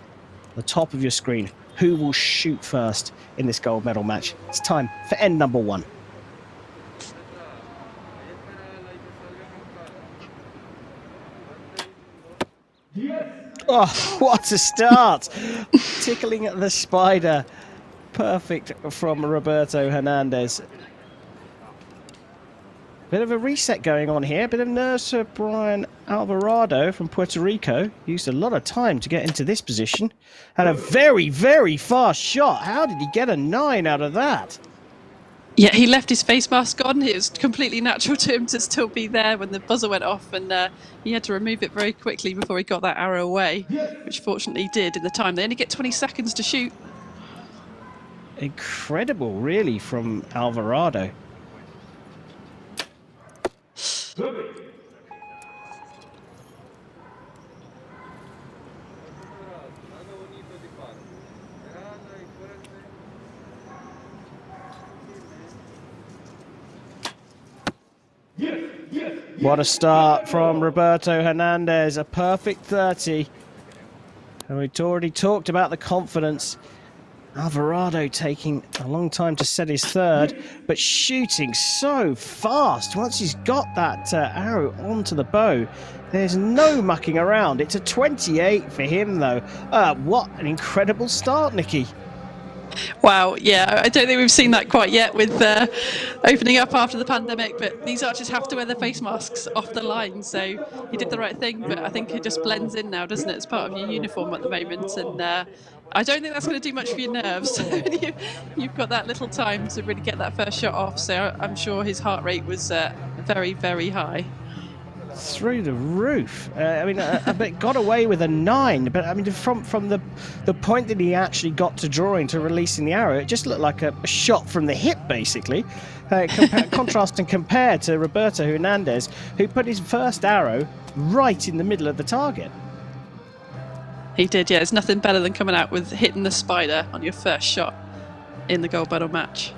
the top of your screen. Who will shoot first in this gold medal match? It's time for end number 1. Oh, what a start! Tickling the spider. Perfect from Roberto Hernandez. Bit of a reset going on here. Bit of nerves for Brian Alvarado from Puerto Rico. Used a lot of time to get into this position. Had a very, very fast shot. How did he get a 9 out of that?
Yeah, he left his face mask on. It was completely natural to him to still be there when the buzzer went off, and he had to remove it very quickly before he got that arrow away, which fortunately he did in the time. They only get 20 seconds to shoot.
Incredible, really, from Alvarado. What a start from Roberto Hernandez, a perfect 30. And we'd already talked about the confidence Alvarado taking a long time to set his third, but shooting so fast. Once he's got that arrow onto the bow, there's no mucking around. It's a 28 for him, though. What an incredible start, Nikki.
Wow, yeah, I don't think we've seen that quite yet with opening up after the pandemic, but these archers have to wear their face masks off the line, so he did the right thing, but I think it just blends in now, doesn't it? It's part of your uniform at the moment, and I don't think that's going to do much for your nerves. You've got that little time to really get that first shot off, so I'm sure his heart rate was very, very high.
Through the roof. I mean, but got away with a 9. But I mean, from the point that he actually got to drawing to releasing the arrow, it just looked like a shot from the hip, basically. Contrast and compare to Roberto Hernandez, who put his first arrow right in the middle of the target.
He did, yeah. There's nothing better than coming out with hitting the spider on your first shot in the gold medal match.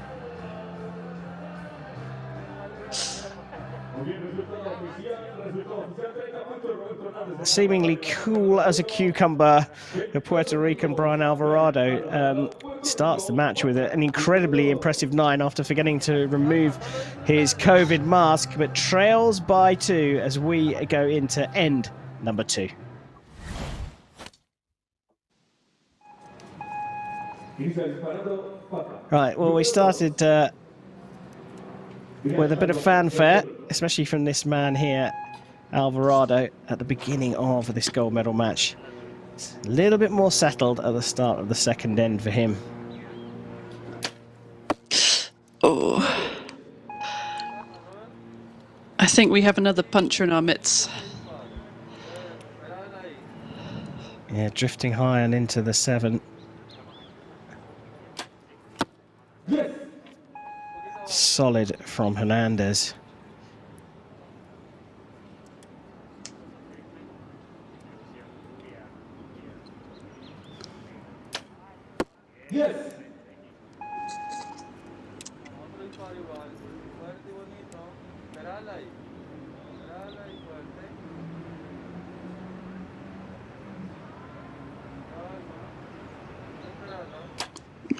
Seemingly cool as a cucumber, the Puerto Rican Brian Alvarado starts the match with an incredibly impressive 9 after forgetting to remove his COVID mask, but trails by 2 as we go into end number 2. Right, well, we started with a bit of fanfare, especially from this man here, Alvarado, at the beginning of this gold medal match. It's a little bit more settled at the start of the second end for him.
Oh, I think we have another puncher in our midst.
Yeah, drifting high and into the 7. Solid from Hernandez.
Yes.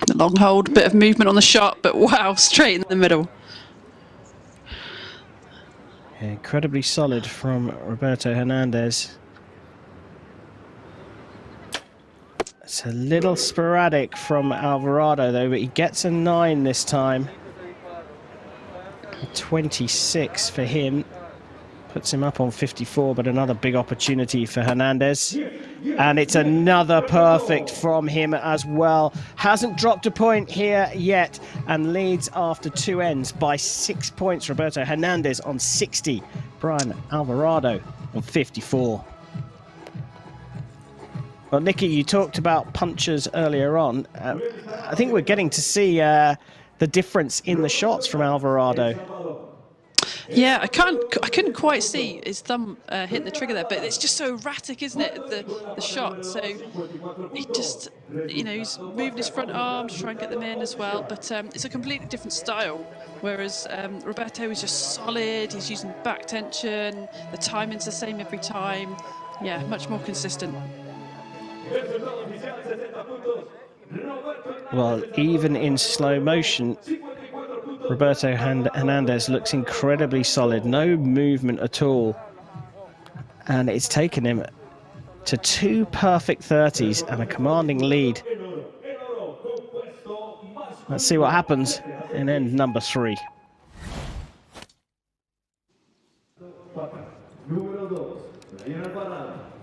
The long hold, bit of movement on the shot, but wow, straight in the middle.
Yeah, incredibly solid from Roberto Hernandez. It's a little sporadic from Alvarado, though, but he gets a 9 this time. A 26 for him. Puts him up on 54, but another big opportunity for Hernandez. And it's another perfect from him as well. Hasn't dropped a point here yet and leads after 2 ends by 6 points. Roberto Hernandez on 60. Brian Alvarado on 54. Well, Nikki, you talked about punches earlier on. I think we're getting to see the difference in the shots from Alvarado.
Yeah, I couldn't quite see his thumb hit the trigger there, but it's just so erratic, isn't it, the shot? So he just, you know, he's moving his front arm to try and get them in as well, but it's a completely different style. Whereas Roberto is just solid, he's using back tension, the timing's the same every time. Yeah, much more consistent.
Well, even in slow motion, Roberto Hernandez looks incredibly solid. No movement at all. And it's taken him to 2 perfect 30s and a commanding lead. Let's see what happens in end number 3.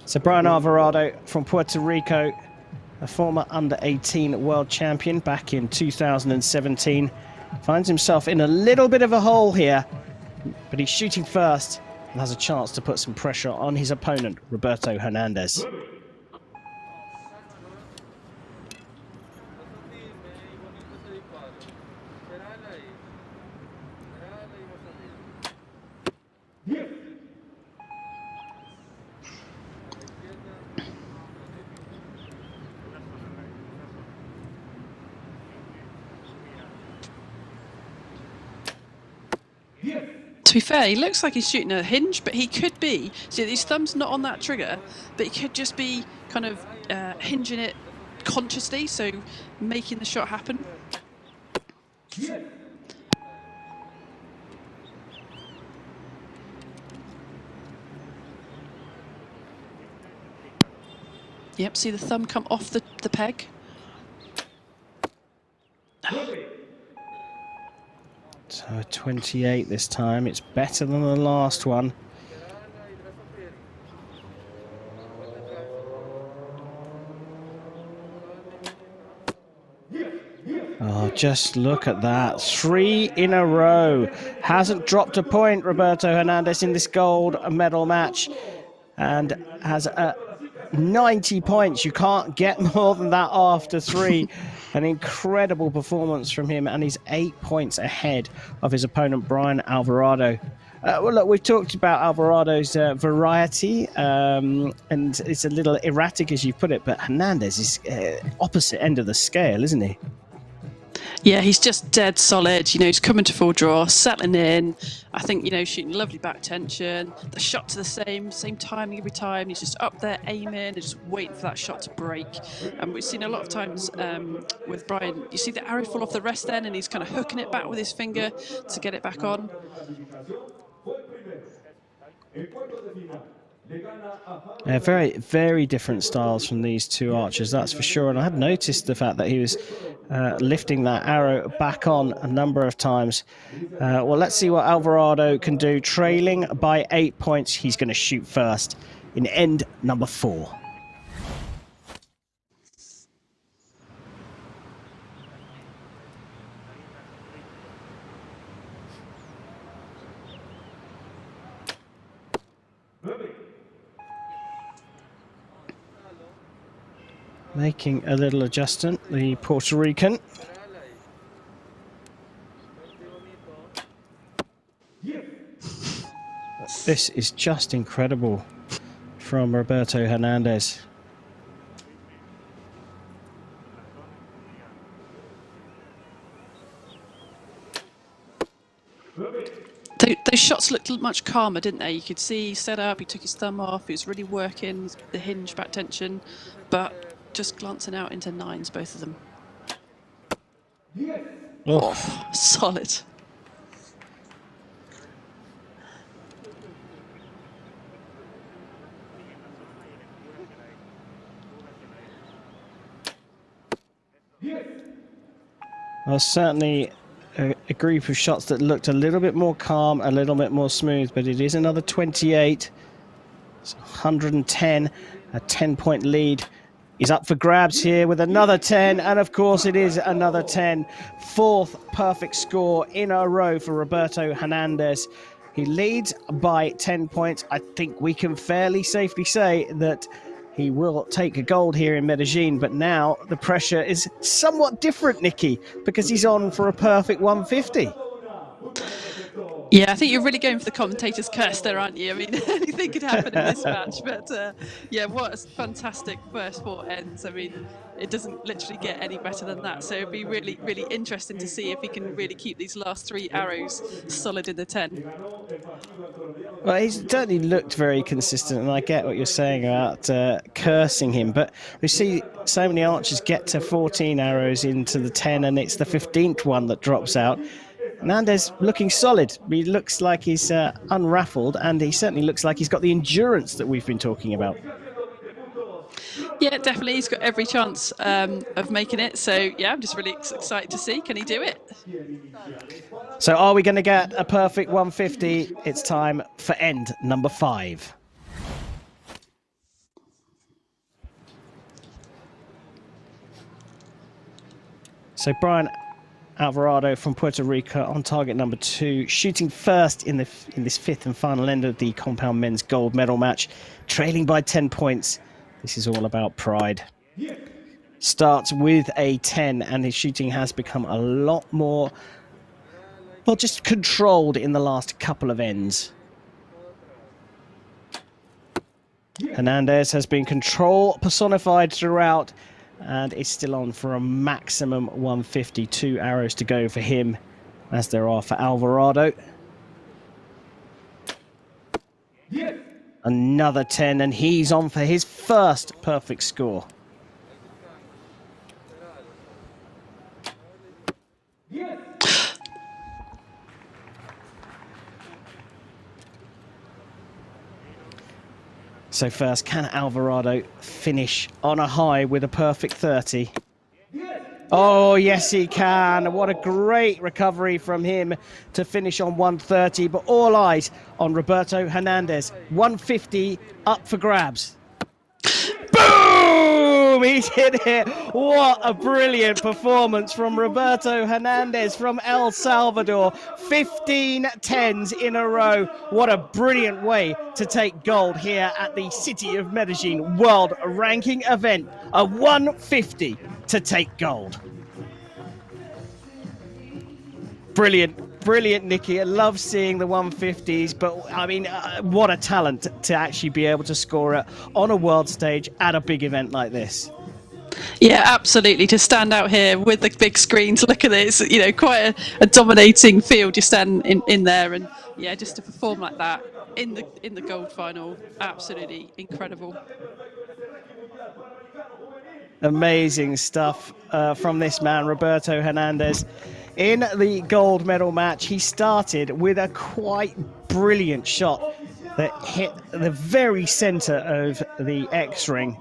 So Brian Alvarado from Puerto Rico, a former under-18 world champion back in 2017, finds himself in a little bit of a hole here, but he's shooting first and has a chance to put some pressure on his opponent, Roberto Hernandez.
To be fair, he looks like he's shooting a hinge, but he could be, see, his thumb's not on that trigger, but he could just be kind of hinging it consciously, so making the shot happen. Yep, see the thumb come off the peg.
So 28 this time. It's better than the last one. Oh, just look at that. 3 in a row. Hasn't dropped a point, Roberto Hernandez, in this gold medal match. And has 90 points. You can't get more than that after 3. An incredible performance from him, and he's 8 points ahead of his opponent, Brian Alvarado. Well, look, we've talked about Alvarado's variety, and it's a little erratic, as you put it, but Hernandez is opposite end of the scale, isn't he?
Yeah, he's just dead solid. You know, he's coming to full draw, settling in. I think, you know, shooting lovely back tension. The shots are the same timing every time. He's just up there aiming and just waiting for that shot to break. And we've seen a lot of times with Brian, you see the arrow fall off the rest then, and he's kind of hooking it back with his finger to get it back on.
Very, very different styles from these two archers, that's for sure. And I had noticed the fact that he was lifting that arrow back on a number of times. Well, let's see what Alvarado can do. Trailing by 8 points, he's going to shoot first in end number 4. Making a little adjustment, the Puerto Rican. This is just incredible from Roberto Hernandez.
Those shots looked much calmer, didn't they? You could see he set up, he took his thumb off, he was really working the hinge back tension, but just glancing out into 9s, both of them. Oh, solid.
Well, certainly a group of shots that looked a little bit more calm, a little bit more smooth, but it is another 28. It's 110, a 10-point lead. He's up for grabs here with another 10, and of course it is another 10. 4th perfect score in a row for Roberto Hernandez. He leads by 10 points. I think we can fairly safely say that he will take a gold here in Medellin, but now the pressure is somewhat different, Nikki, because he's on for a perfect 150.
Yeah, I think you're really going for the commentator's curse there, aren't you? I mean, anything could happen in this match, but yeah, what a fantastic first 4 ends. I mean, it doesn't literally get any better than that. So it'd be really, really interesting to see if he can really keep these last 3 arrows solid in the 10.
Well, he's certainly looked very consistent, and I get what you're saying about cursing him, but we see so many archers get to 14 arrows into the 10, and it's the 15th one that drops out. Hernandez looking solid. He looks like he's unraffled, and he certainly looks like he's got the endurance that we've been talking about.
Yeah, definitely. He's got every chance of making it. So, yeah, I'm just really excited to see. Can he do it?
So are we going to get a perfect 150? It's time for end number 5. So Brian Alvarado from Puerto Rico on target number 2, shooting first in this 5th and final end of the compound men's gold medal match, trailing by 10 points. This is all about pride. Starts with a 10, and his shooting has become a lot more, well, just controlled in the last couple of ends. Hernandez has been control personified throughout, and is still on for a maximum 152 arrows to go for him, as there are for Alvarado. Another 10, and he's on for his first perfect score. So first, can Alvarado finish on a high with a perfect 30? Oh, yes, he can. What a great recovery from him to finish on 130. But all eyes on Roberto Hernandez. 150 up for grabs. Boom! He's hit it. What a brilliant performance from Roberto Hernandez from El Salvador. 15 10s in a row. What a brilliant way to take gold here at the City of Medellin World Ranking event. A 150 to take gold. Brilliant, brilliant, Nikki. I love seeing the 150s, but I mean, what a talent to actually be able to score it on a world stage at a big event like this.
Yeah, absolutely. To stand out here with the big screens, look at this, you know, quite a dominating field. You stand in there, and yeah, just to perform like that in the gold final, absolutely incredible.
Amazing stuff from this man, Roberto Hernandez. In the gold medal match, he started with a quite brilliant shot that hit the very center of the X-ring.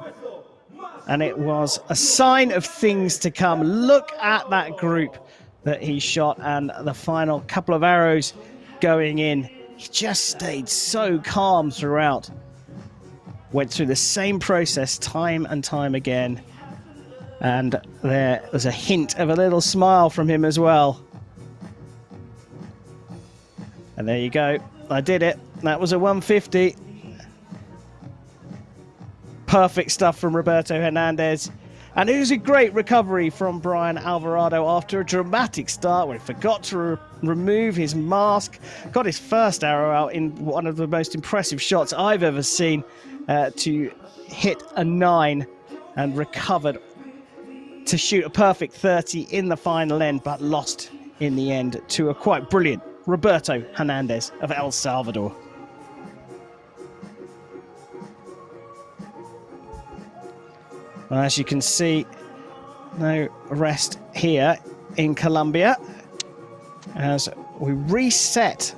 And it was a sign of things to come. Look at that group that he shot, and the final couple of arrows going in. He just stayed so calm throughout. Went through the same process time and time again. And there was a hint of a little smile from him as well. And there you go. I did it. That was a 150. Perfect stuff from Roberto Hernandez. And it was a great recovery from Brian Alvarado after a dramatic start where he forgot to remove his mask. Got his first arrow out in one of the most impressive shots I've ever seen to hit a 9 and recovered to shoot a perfect 30 in the final end, but lost in the end to a quite brilliant Roberto Hernandez of El Salvador. Well, as you can see, no rest here in Colombia as we reset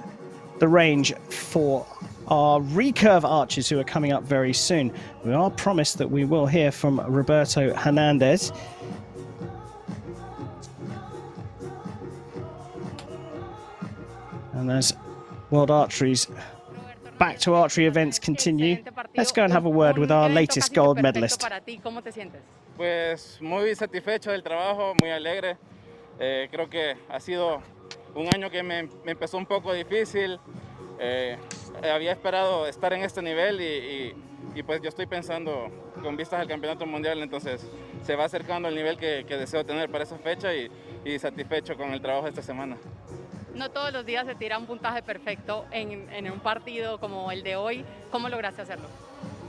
the range for our recurve archers who are coming up very soon. We are promised that we will hear from Roberto Hernandez. And as World Archery's back to archery events continue, let's go and have a word with our latest gold medalist.
Pues muy satisfecho del trabajo, muy alegre. Creo que ha sido un año que me empezó un poco difícil. Había esperado estar en este nivel y pues yo estoy pensando con vistas al campeonato mundial, entonces se va acercando el nivel que deseo tener para esa fecha y satisfecho con el trabajo de esta semana.
No todos los días se tira un puntaje perfecto en un partido como el de hoy. ¿Cómo lograste hacerlo?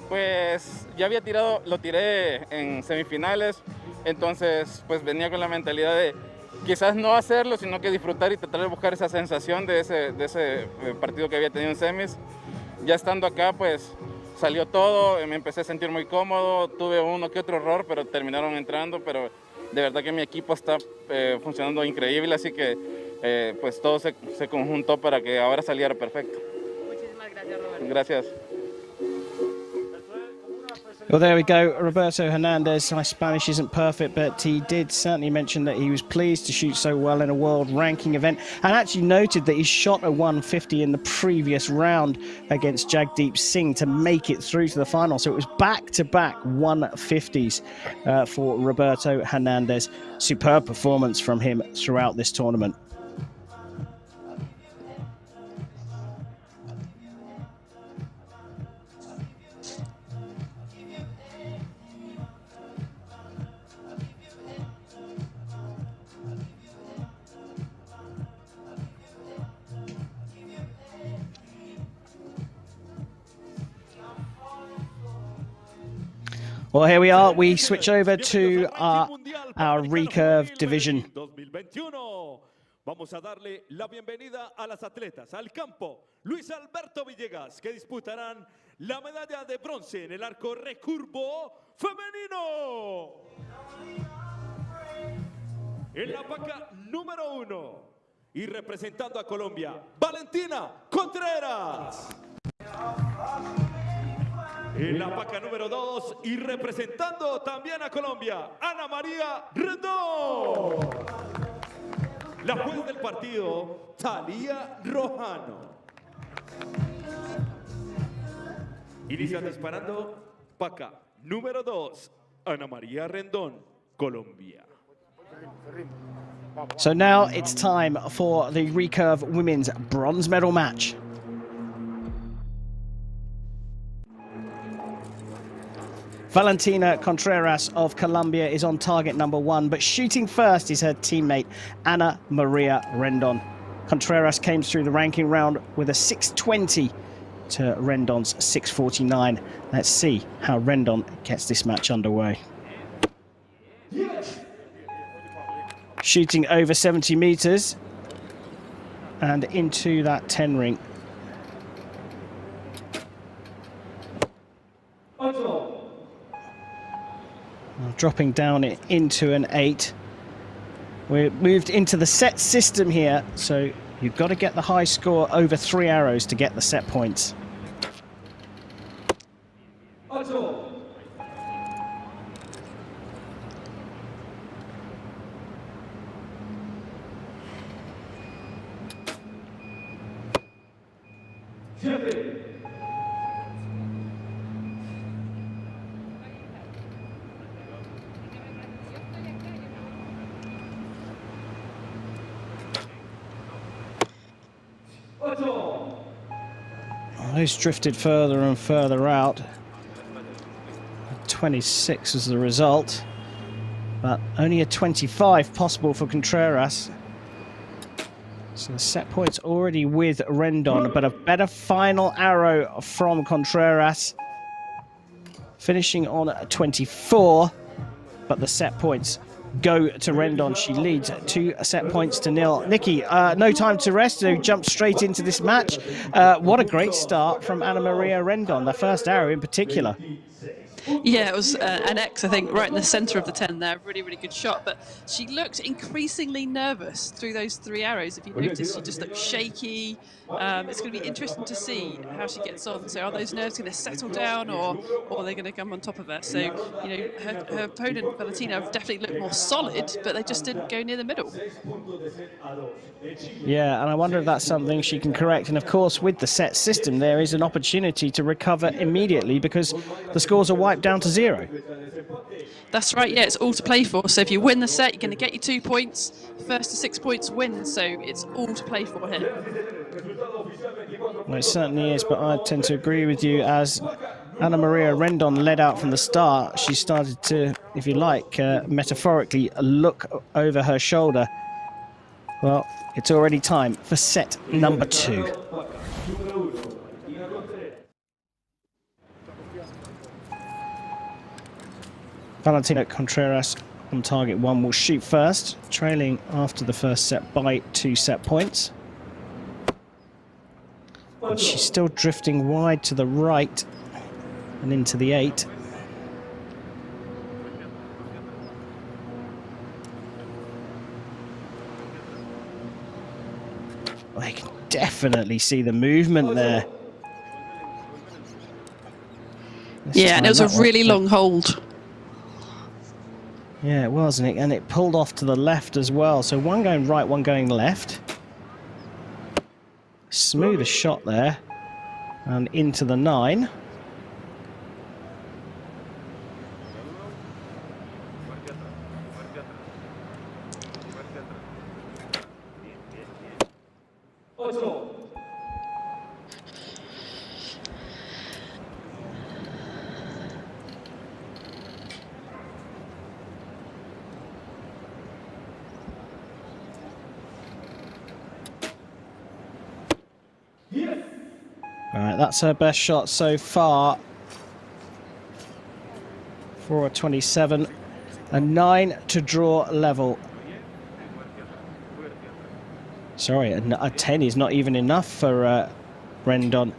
Pues ya había tirado, lo tiré en semifinales, entonces pues venía con la mentalidad de quizás no hacerlo, sino que disfrutar y tratar de buscar esa sensación de ese partido que había tenido en semis. Ya estando acá pues salió todo, me empecé a sentir muy cómodo, tuve uno que otro error, pero terminaron entrando, pero de verdad que mi equipo está funcionando increíble, así que pues todo se conjuntó para que ahora saliera perfecto.
Muchísimas gracias, Roberto.
Gracias.
Well, there we go. Roberto Hernandez. My Spanish isn't perfect, but he did certainly mention that he was pleased to shoot so well in a world ranking event, and actually noted that he shot a 150 in the previous round against Jagdeep Singh to make it through to the final. So it was back-to-back 150s for Roberto Hernandez. Superb performance from him throughout this tournament. Well, here we are. We switch over to our recurve division.
Vamos a darle la bienvenida a las atletas al campo. Luis Alberto Villegas, que disputarán la medalla de bronce en el arco recurvo femenino. En la paca número 1 y representando a Colombia, Valentina Contreras. En la paca número 2 y representando también a Colombia, Ana María Rendón. La juez del partido, Talía Rojano. Inicia disparando, paca número 2, Ana María Rendón, Colombia.
So now it's time for the recurve women's bronze medal match. Valentina Contreras of Colombia is on target number 1, but shooting first is her teammate Ana Maria Rendon. Contreras came through the ranking round with a 620 to Rendon's 649. Let's see how Rendon gets this match underway. Shooting over 70 meters and into that 10 ring. Dropping down it into an 8. We're moved into the set system here, so you've got to get the high score over 3 arrows to get the set points. Those drifted further and further out. 26 was the result, but only a 25 possible for Contreras. So the set points already with Rendon, but a better final arrow from Contreras. Finishing on a 24, but the set points go to Rendon. She leads 2 set points to 0. Nikki, no time to rest, so jump straight into this match. What a great start from Ana Maria Rendon, the first arrow in particular.
Yeah, it was an X, I think, right in the centre of the 10 there. Really, really good shot. But she looked increasingly nervous through those 3 arrows. If you notice, she just looked shaky. It's going to be interesting to see how she gets on. So are those nerves going to settle down, or are they going to come on top of her? So, you know, her opponent, Valentina, definitely looked more solid, but they just didn't go near the middle.
Yeah, and I wonder if that's something she can correct. And of course, with the set system, there is an opportunity to recover immediately because the scores are wiped down to 0.
That's right, yeah, it's all to play for. So if you win the set, you're going to get your 2 points. First to 6 points wins, so it's all to play for here.
Well, it certainly is, but I tend to agree with you. As Ana Maria Rendon led out from the start, she started to, if you like, metaphorically look over her shoulder. Well, it's already time for set number 2. Valentina Contreras on target 1 will shoot first, trailing after the first set by 2 set points. But she's still drifting wide to the right and into the 8. I can definitely see the movement there.
Yeah, and it was a really long hold.
Yeah, it was, and it pulled off to the left as well. So one going right, one going left. Smoother shot there. And into the 9. Alright, that's her best shot so far. For a 27. A 9 to draw level. Sorry, a 10 is not even enough for Rendon.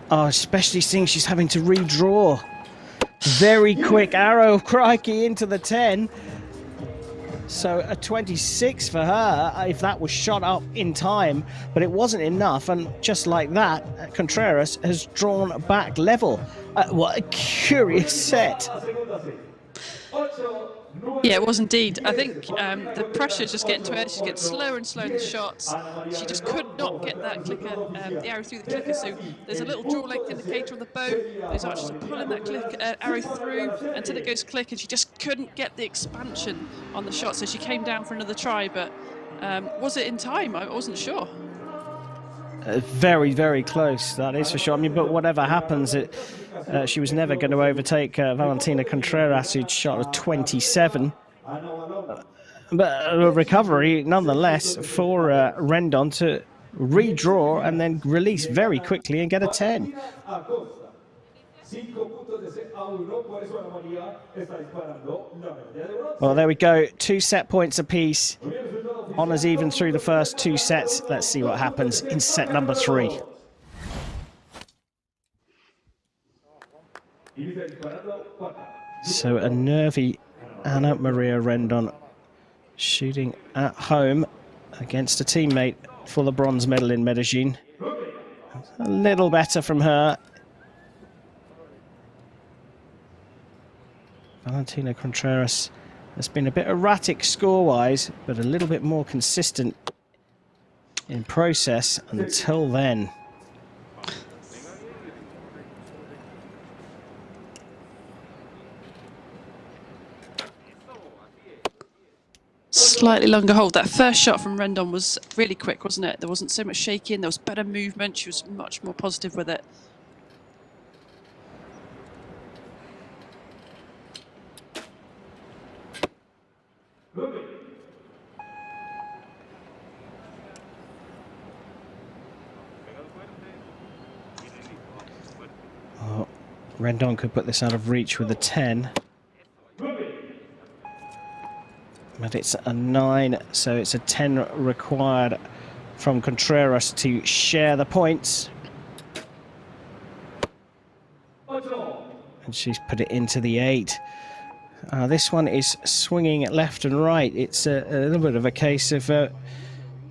Oh, especially seeing she's having to redraw. Very quick arrow, crikey, into the 10. So a 26 for her, if that was shot up in time, but it wasn't enough. And just like that, Contreras has drawn back level. What a curious set.
Yeah, it was indeed. I think the pressure is just getting to her. She's getting slower and slower in the shots. She just could not get that clicker, the arrow through the clicker. So there's a little draw length indicator on the bow. Those archers are pulling that arrow through until it goes click, and she just couldn't get the expansion on the shot. So she came down for another try, but was it in time? I wasn't sure.
Very, very close, that is for sure. I mean, but whatever happens, she was never going to overtake Valentina Contreras, who'd shot a 27. But a recovery, nonetheless, for Rendon to redraw and then release very quickly and get a 10. Well, there we go. 2 set points apiece. Honours even through the first 2 sets. Let's see what happens in set number 3. So a nervy Ana Maria Rendon shooting at home against a teammate for the bronze medal in Medellin. A little better from her. Valentina Contreras has been a bit erratic score-wise, but a little bit more consistent in process until then.
Slightly longer hold. That first shot from Rendon was really quick, wasn't it? There wasn't so much shaking, there was better movement, she was much more positive with it.
Oh, Rendon could put this out of reach with a 10. But it's a 9, so it's a 10 required from Contreras to share the points. And she's put it into the 8. This one is swinging left and right. It's a little bit of a case of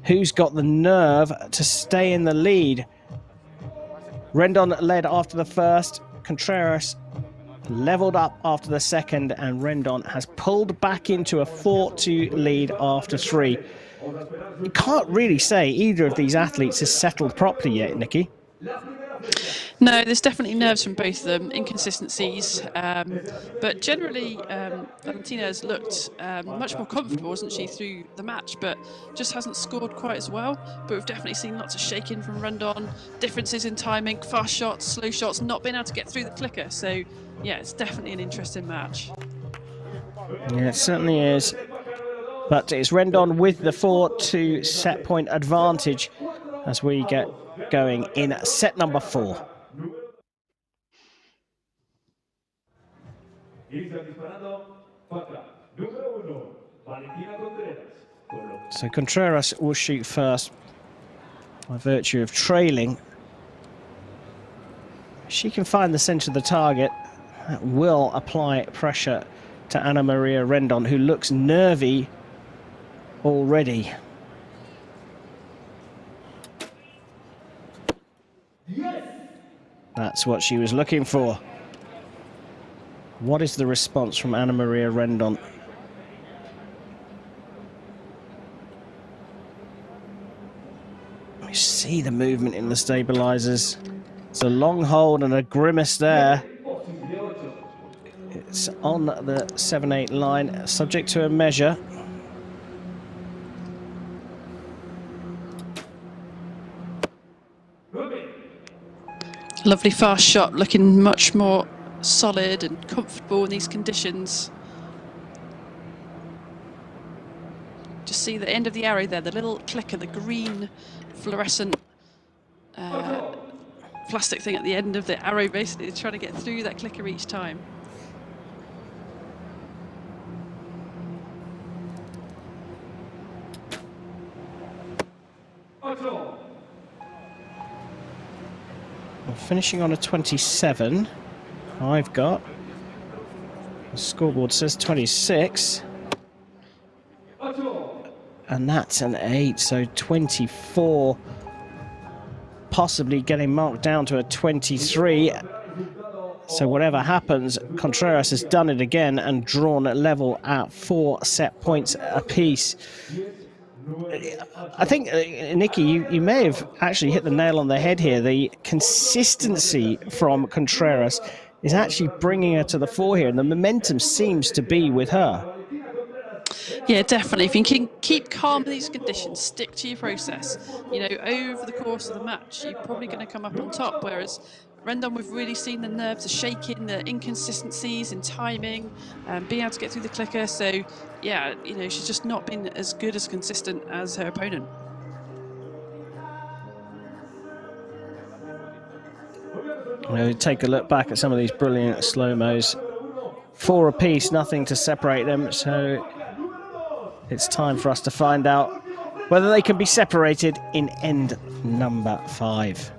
who's got the nerve to stay in the lead. Rendon led after the first. Contreras leveled up after the second, and Rendon has pulled back into a 4-2 lead after 3. You can't really say either of these athletes has settled properly yet, Nikki.
No, there's definitely nerves from both of them, inconsistencies, but generally Valentina has looked much more comfortable, wasn't she, through the match, but just hasn't scored quite as well. But we've definitely seen lots of shaking from Rendon, differences in timing, fast shots, slow shots, not being able to get through the clicker. So yeah, it's definitely an interesting match.
Yeah, it certainly is. But it's Rendon with the 4-2 set point advantage as we get going in set number 4. So Contreras will shoot first by virtue of trailing. She can find the centre of the target. That will apply pressure to Ana Maria Rendon, who looks nervy already. That's what she was looking for. What is the response from Ana Maria Rendon? We see the movement in the stabilizers. It's a long hold and a grimace there. It's on the 7-8 line, subject to a measure.
Lovely fast shot, looking much more solid and comfortable in these conditions. Just see the end of the arrow there, the little clicker, the green fluorescent plastic thing at the end of the arrow, basically trying to get through that clicker each time.
Well, finishing on a 27, I've got. The scoreboard says 26. And that's an 8, so 24. Possibly getting marked down to a 23. So whatever happens, Contreras has done it again and drawn at level at 4 set points apiece. I think, Nikki, you may have actually hit the nail on the head here. The consistency from Contreras is actually bringing her to the fore here, and the momentum seems to be with her.
Yeah, definitely. If you can keep calm in these conditions, stick to your process, you know, over the course of the match, you're probably going to come up on top. Whereas Rendon, we've really seen the nerves, the shaking, the inconsistencies in timing, being able to get through the clicker. So, yeah, you know, she's just not been as good, as consistent as her opponent.
We'll take a look back at some of these brilliant slow-mos. 4 apiece, nothing to separate them, so it's time for us to find out whether they can be separated in end number 5.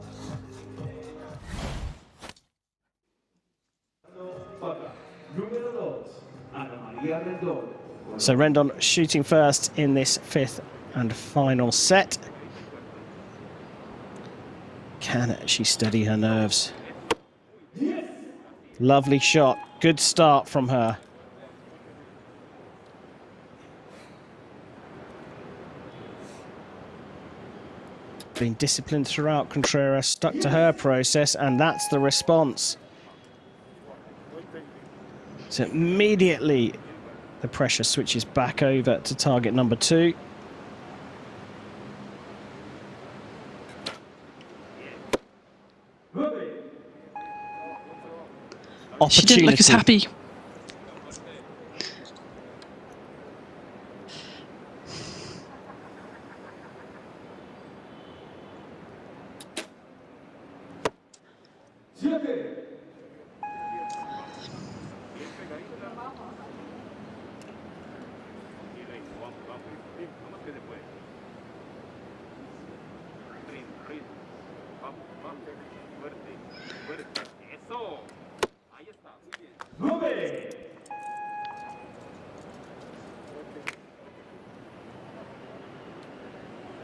So Rendon shooting first in this 5th and final set. Can she steady her nerves? Lovely shot. Good start from her. Been disciplined throughout. Contreras stuck to her process, and that's the response. So immediately the pressure switches back over to target number 2.
She didn't look as happy.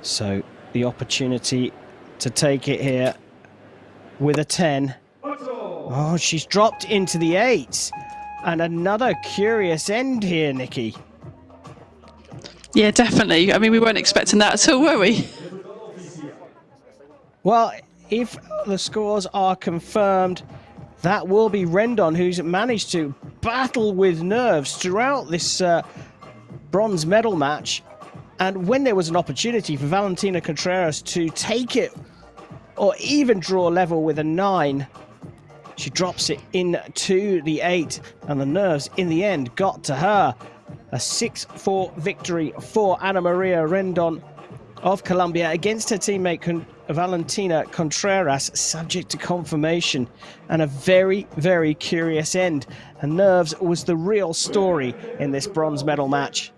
So the opportunity to take it here with a 10. Oh, she's dropped into the 8. And another curious end here, Nikki.
Yeah, definitely. I mean, we weren't expecting that at all, were we?
Well, if the scores are confirmed, that will be Rendon, who's managed to battle with nerves throughout this bronze medal match. And when there was an opportunity for Valentina Contreras to take it or even draw level with a 9, she drops it into the 8, and the nerves in the end got to her. A 6-4 victory for Ana Maria Rendon of Colombia against her teammate Valentina Contreras, subject to confirmation, and a very, very curious end. And nerves was the real story in this bronze medal match.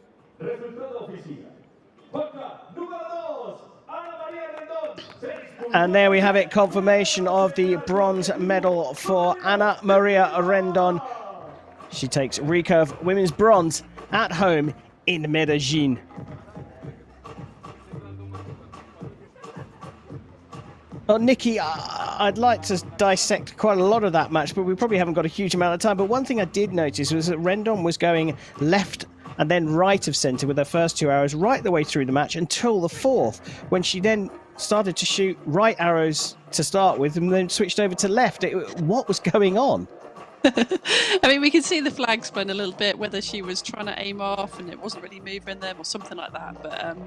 And there we have it, confirmation of the bronze medal for Ana Maria Rendon. She takes Recurve Women's Bronze at home in Medellin. Well, Nikki, I'd like to dissect quite a lot of that match, but we probably haven't got a huge amount of time. But one thing I did notice was that Rendon was going left and then right of centre with her first 2 arrows right the way through the match until the 4th, when she then started to shoot right arrows to start with and then switched over to left. What was going on?
I mean, we can see the flag spun a little bit, whether she was trying to aim off and it wasn't really moving them or something like that. But,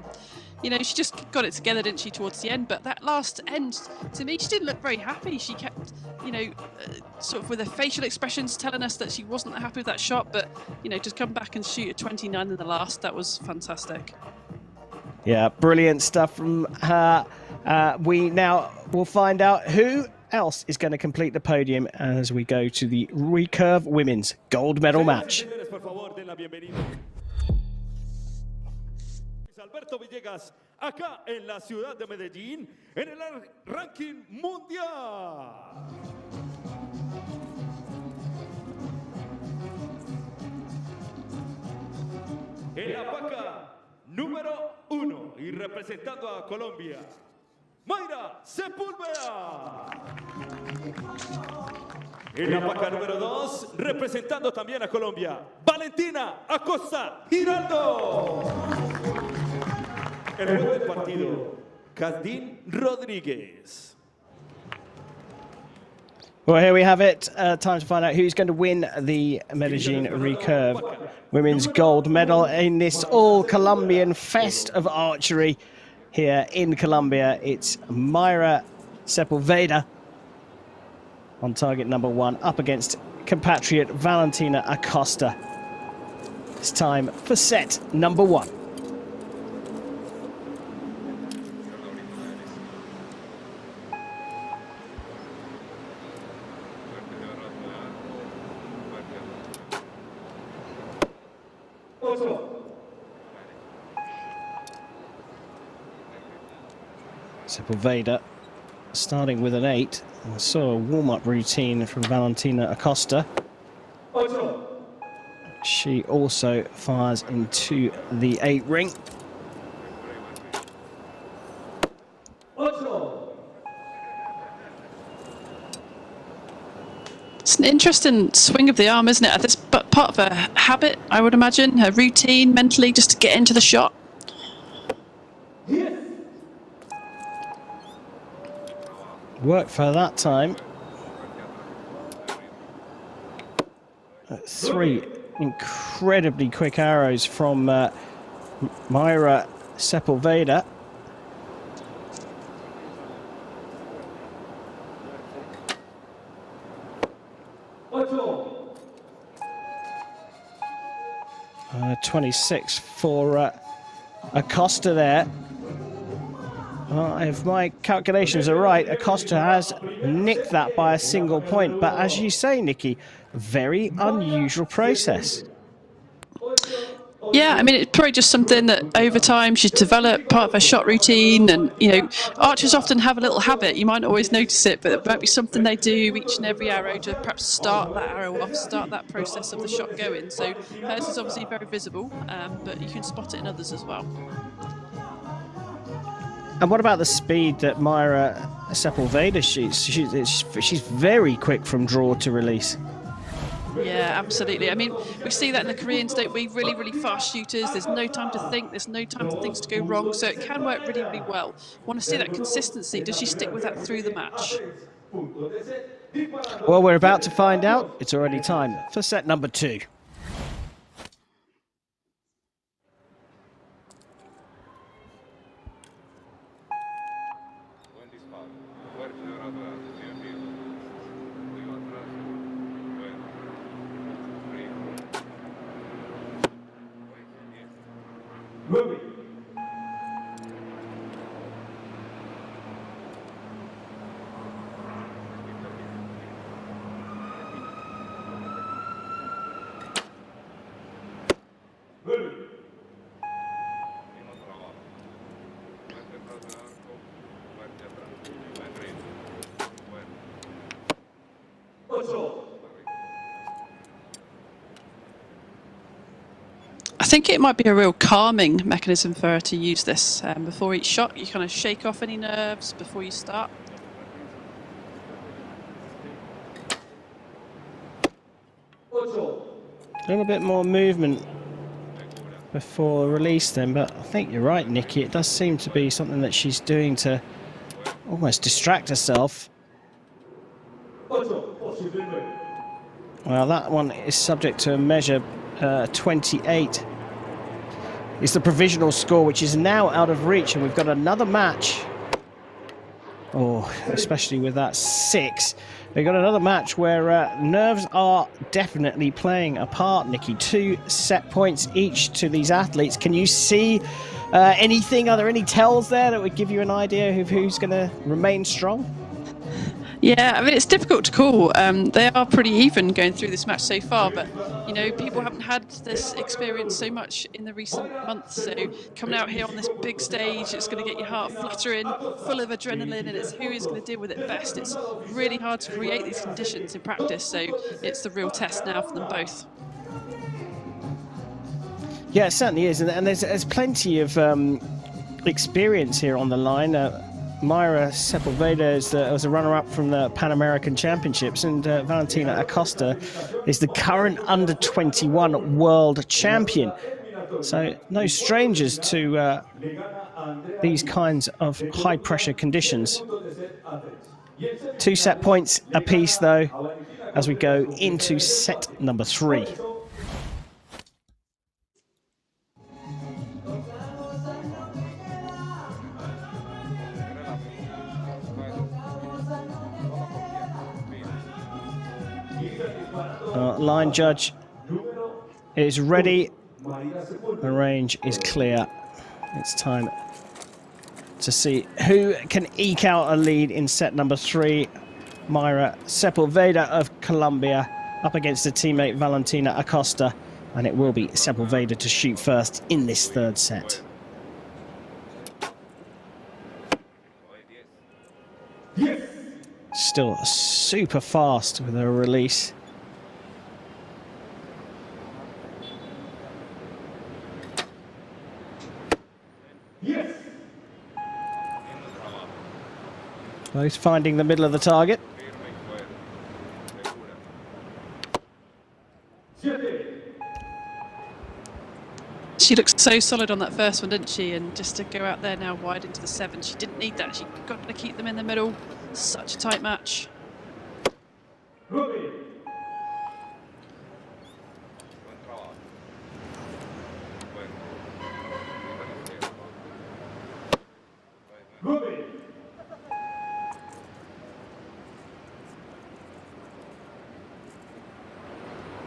you know, she just got it together, didn't she, towards the end. But that last end, to me, she didn't look very happy. She kept, you know, sort of with her facial expressions telling us that she wasn't happy with that shot. But, you know, just come back and shoot a 29 in the last, that was fantastic.
Yeah, brilliant stuff from her. We now will find out who else is going to complete the podium as we go to the Recurve Women's Gold Medal match.
Alberto Villegas, acá en la ciudad de Medellín, en el ranking mundial. En la paca número 1 y representando a Colombia, Mayra Sepúlveda. En la vaca número 2, representando también a Colombia, Valentina Acosta Giraldo. El juego del partido, Casdín Rodríguez.
Well, here we have it. Time to find out who's going to win the Medellin Recurve Women's Gold Medal in this all-Colombian fest of archery here in Colombia. It's Mayra Sepúlveda on target number 1 up against compatriot Valentina Acosta. It's time for set number 1. Sepúlveda starting with an 8. I saw a warm-up routine from Valentina Acosta. She also fires into the 8 ring.
It's an interesting swing of the arm, isn't it? That's part of her habit, I would imagine, her routine mentally, just to get into the shot.
Worked for that time. 3 incredibly quick arrows from Mayra Sepúlveda. Uh, 26 for Acosta there. If my calculations are right, Acosta has nicked that by a single point. But as you say, Nikki, very unusual process.
Yeah, I mean, it's probably just something that over time she's developed, part of her shot routine. And, you know, archers often have a little habit. You might not always notice it, but it might be something they do each and every arrow to perhaps start that arrow off, start that process of the shot going. So hers is obviously very visible, but you can spot it in others as well.
And what about the speed that Mayra Sepúlveda shoots? She's very quick from draw to release.
Yeah, absolutely. I mean, we see that in the Koreans, don't we? Really, really fast shooters. There's no time to think. There's no time for things to go wrong. So it can work really, really well. Want to see that consistency. Does she stick with that through the match?
Well, we're about to find out. It's already time for set number 2.
I think it might be a real calming mechanism for her to use this before each shot. You kind of shake off any nerves before you start.
A little bit more movement before release then, but I think you're right, Nikki. It does seem to be something that she's doing to almost distract herself. Well, that one is subject to a measure 28. It's the provisional score, which is now out of reach, and we've got another match. Oh, especially with that 6. We've got another match where nerves are definitely playing a part, Nikki. 2 set points each to these athletes. Can you see anything? Are there any tells there that would give you an idea of who's going to remain strong?
Yeah, I mean, it's difficult to call. They are pretty even going through this match so far, but, you know, people haven't had this experience so much in the recent months. So coming out here on this big stage, it's going to get your heart fluttering, full of adrenaline, and it's who is going to deal with it best. It's really hard to create these conditions in practice, so it's the real test now for them both.
Yeah, it certainly is, and there's plenty of experience here on the line. Mayra Sepulveda was a runner-up from the Pan American Championships, and Valentina Acosta is the current under-21 world champion. So no strangers to these kinds of high-pressure conditions. 2 set points apiece, though, as we go into set number 3. Line judge is ready. The range is clear. It's time to see who can eke out a lead in set number 3. Mayra Sepulveda of Colombia up against her teammate Valentina Acosta, and it will be Sepulveda to shoot first in this 3rd set. Still super fast with her release. Both finding the middle of the target.
She looked so solid on that first one, didn't she? And just to go out there now wide into the 7, she didn't need that. She got to keep them in the middle. Such a tight match.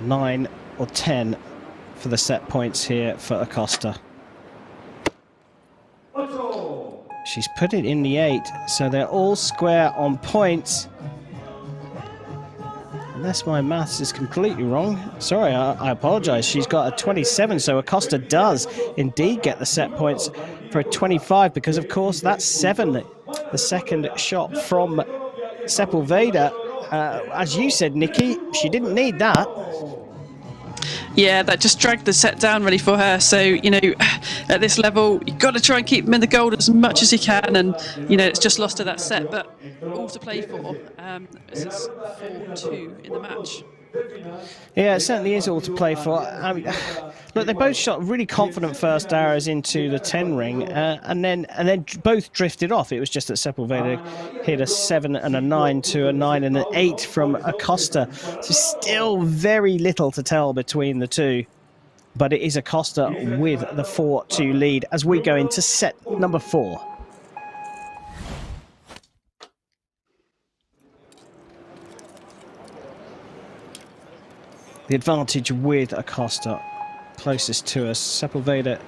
Nine or 10 for the set points here for Acosta. She's put it in the 8, so they're all square on points. Unless my maths is completely wrong. Sorry, I apologize. She's got a 27, so Acosta does indeed get the set points for a 25, because of course that's 7, the second shot from Sepulveda. As you said, Nikki, she didn't need that.
Yeah, that just dragged the set down really for her. So, you know, at this level, you've got to try and keep them in the gold as much as you can. And, you know, it's just lost to that set, but all to play for. This is 4-2 in the match.
Yeah, it certainly is all to play for. I mean, look, they both shot really confident first arrows into the 10 ring, and then both drifted off. It was just that Sepulveda hit a 7 and a 9 to a 9 and an 8 from Acosta. So still very little to tell between the two, but it is Acosta with the 4-2 lead as we go into set number 4. The advantage with Acosta, closest to us. Sepulveda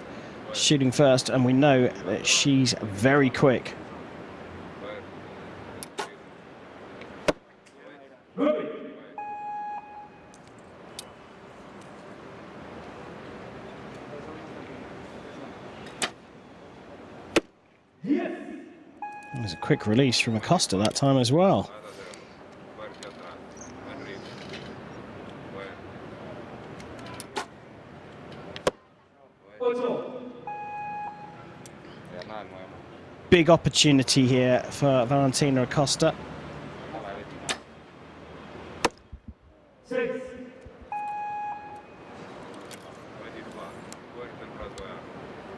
shooting first, and we know that she's very quick. There's a quick release from Acosta that time as well. Big opportunity here for Valentina Acosta.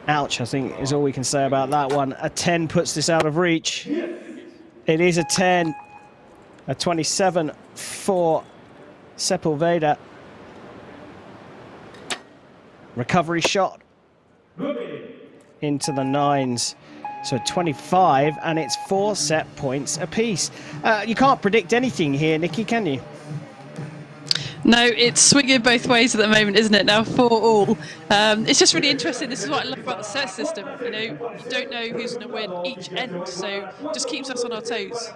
Ouch, I think is all we can say about that one. A 10 puts this out of reach. It is a 10. A 27 for Sepulveda. Recovery shot into the 9s. So 25, and it's 4 set points apiece. You can't predict anything here, Nikki, can you?
No, it's swinging both ways at the moment, isn't it? Now 4-all. It's just really interesting. This is what I love about the set system. You know, you don't know who's going to win each end, so it just keeps us on our toes.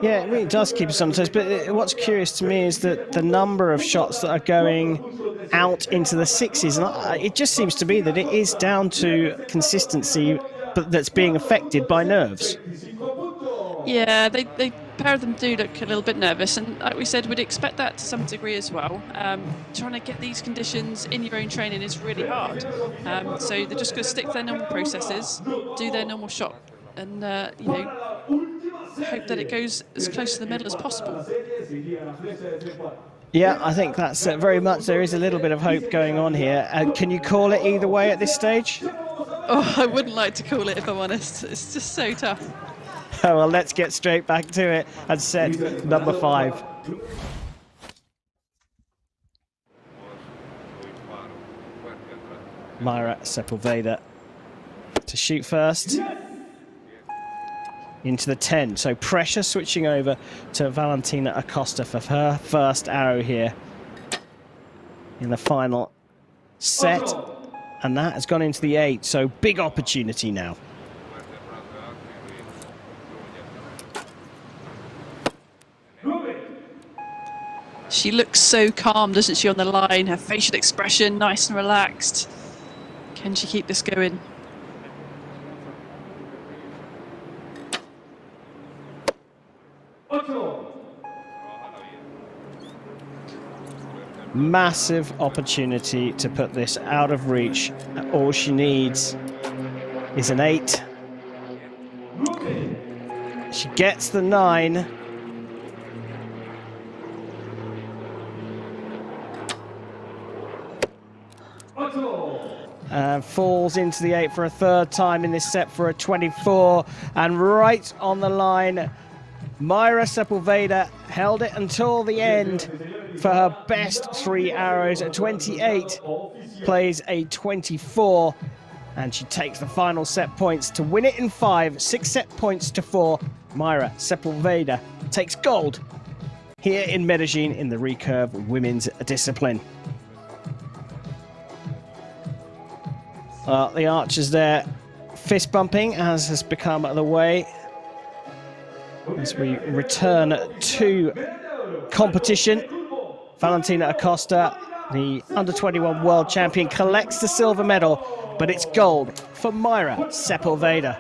Yeah, it really does keep us on the toes. But what's curious to me is that the number of shots that are going out into the 6s, and it just seems to be that it is down to consistency, but that's being affected by nerves.
Yeah, they pair of them do look a little bit nervous, and like we said, we'd expect that to some degree as well. Trying to get these conditions in your own training is really hard. So they're just going to stick to their normal processes, do their normal shot, and you know, hope that it goes as close to the medal as possible.
Yeah, I think that's very much, there is a little bit of hope going on here. Can you call it either way at this stage?
Oh, I wouldn't like to call it, if I'm honest. It's just so tough.
Oh, well, let's get straight back to it and set number 5. Mayra Sepulveda to shoot first. Into the 10. So pressure switching over to Valentina Acosta for her first arrow here in the final set. And that has gone into the 8. So big opportunity now.
She looks so calm, doesn't she, on the line? Her facial expression, nice and relaxed. Can she keep this going?
Massive opportunity to put this out of reach. All she needs is an 8. She gets the 9. And falls into the 8 for a third time in this set for a 24. And right on the line, Mayra Sepulveda held it until the end for her best 3 arrows at 28, plays a 24, and she takes the final set points to win it in 5, 6 set points to 4. Mayra Sepulveda takes gold here in Medellin in the recurve women's discipline. The archers there fist bumping, as has become the way as we return to competition. Valentina Acosta, the under-21 world champion, collects the silver medal, but it's gold for Mayra Sepulveda.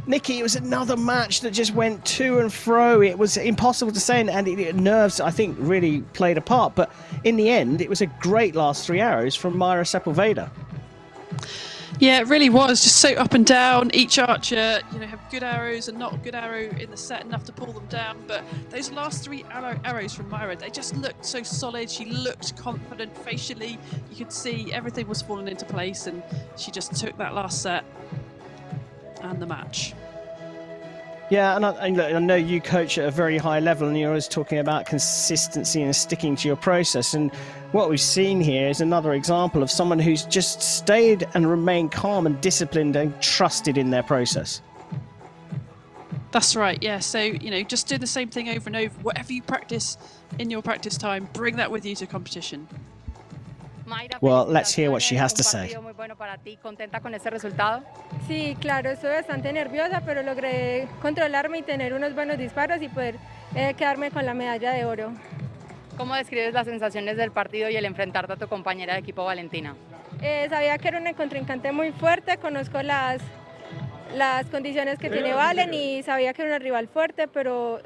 Nikki, it was another match that just went to and fro. It was impossible to say, and nerves, I think, really played a part. But in the end, it was a great last 3 arrows from Mayra Sepulveda.
Yeah, it really was. Just so up and down. Each archer, you know, have good arrows and not a good arrow in the set, enough to pull them down. But those last 3 arrows from Mayra, they just looked so solid. She looked confident facially. You could see everything was falling into place, and she just took that last set and the match.
Yeah, and I know you coach at a very high level, and you're always talking about consistency and sticking to your process. And what we've seen here is another example of someone who's just stayed and remained calm and disciplined and trusted in their process.
That's right, yeah. So, you know, just do the same thing over and over. Whatever you practice in your practice time, bring that with you to competition.
Well, let's hear what she has to say.
Sí, claro, estoy bastante nerviosa, pero logré controlarme y tener unos buenos disparos y poder quedarme con la medalla de oro.
¿Cómo describes las sensaciones del partido y el enfrentarte a tu compañera de equipo Valentina?
Sabía que era una contrincante muy fuerte, conozco las condiciones que tiene Valen y sabía que era una rival fuerte, pero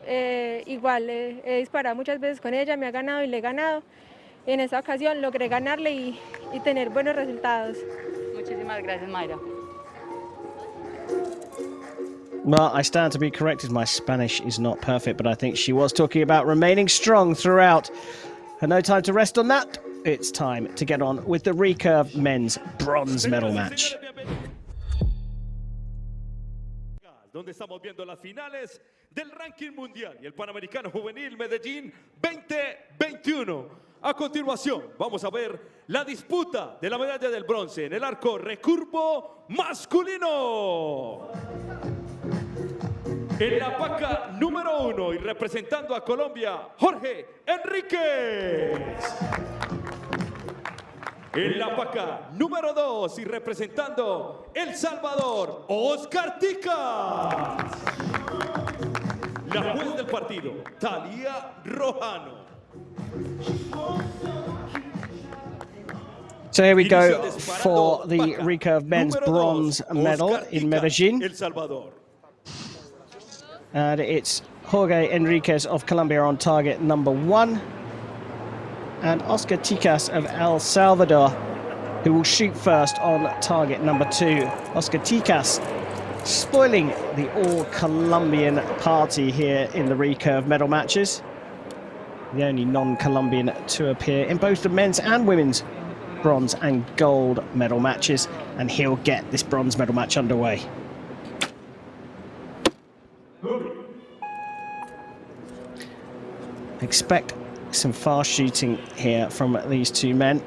igual he disparado muchas veces con ella, me ha ganado y le he ganado. En esta ocasión logré ganarle y tener buenos resultados.
Muchísimas gracias, Mayra.
Well, I stand to be corrected. My Spanish is not perfect, but I think she was talking about remaining strong throughout. And no time to rest on that. It's time to get on with the recurve men's bronze medal match.
Donde estamos viendo las finales del ranking mundial y el Panamericano Juvenil Medellín 2021. A continuación, vamos a ver la disputa de la medalla del bronce en el arco recurvo masculino. En la paca número 1 y representando a Colombia, Jorge Enríquez. En la paca número 2 y representando El Salvador, Oscar Ticas. La juez del partido, Talía Rojano.
So here we go for the recurve men's bronze medal in Medellin.
El Salvador.
And it's Jorge Enriquez of Colombia on target number 1. And Oscar Ticas of El Salvador, who will shoot first on target number 2. Oscar Ticas spoiling the all-Colombian party here in the recurve medal matches. The only non-Colombian to appear in both the men's and women's bronze and gold medal matches. And he'll get this bronze medal match underway. Expect some fast shooting here from these two men.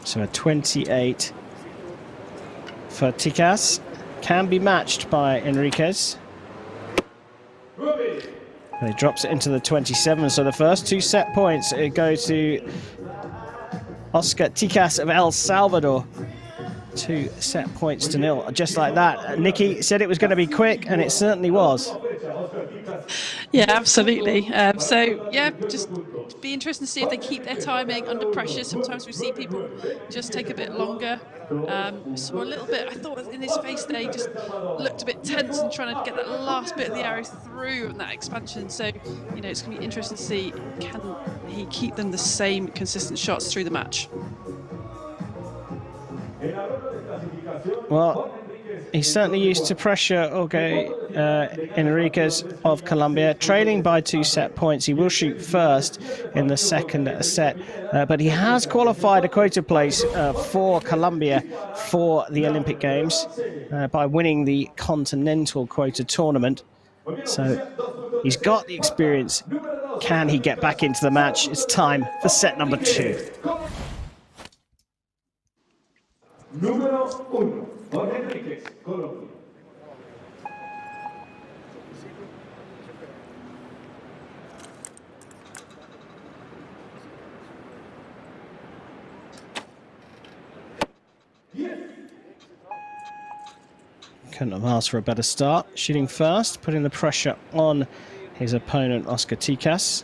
So a 28 for Ticas, can be matched by Enriquez. And he drops it into the 27, so the first 2 set points go to Oscar Ticas of El Salvador. 2 set points to 0, just like that. Nikki said it was going to be quick, and it certainly was.
Yeah, absolutely. So, yeah, just be interesting to see if they keep their timing under pressure. Sometimes we see people just take a bit longer. So a little bit, I thought in his face they just looked a bit tense and trying to get that last bit of the arrow through and that expansion. So, you know, it's going to be interesting to see, can he keep them the same consistent shots through the match?
Well, he's certainly used to pressure Jorge Enriquez of Colombia. Trailing by 2 set points, he will shoot first in the second set. But he has qualified a quota place for Colombia for the Olympic Games by winning the Continental Quota Tournament. So he's got the experience. Can he get back into the match? It's time for set number 2.
Número 1, Jorge Enriquez, Colombia.
Couldn't have asked for a better start. Shooting first, putting the pressure on his opponent, Oscar Ticas.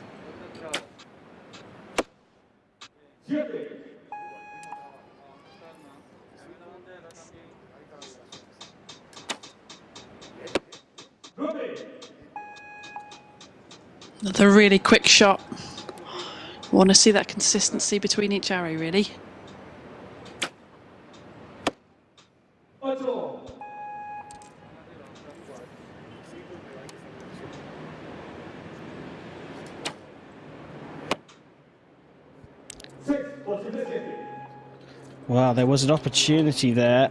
Another really quick shot. Want to see that consistency between each arrow, really.
Wow, there was an opportunity there.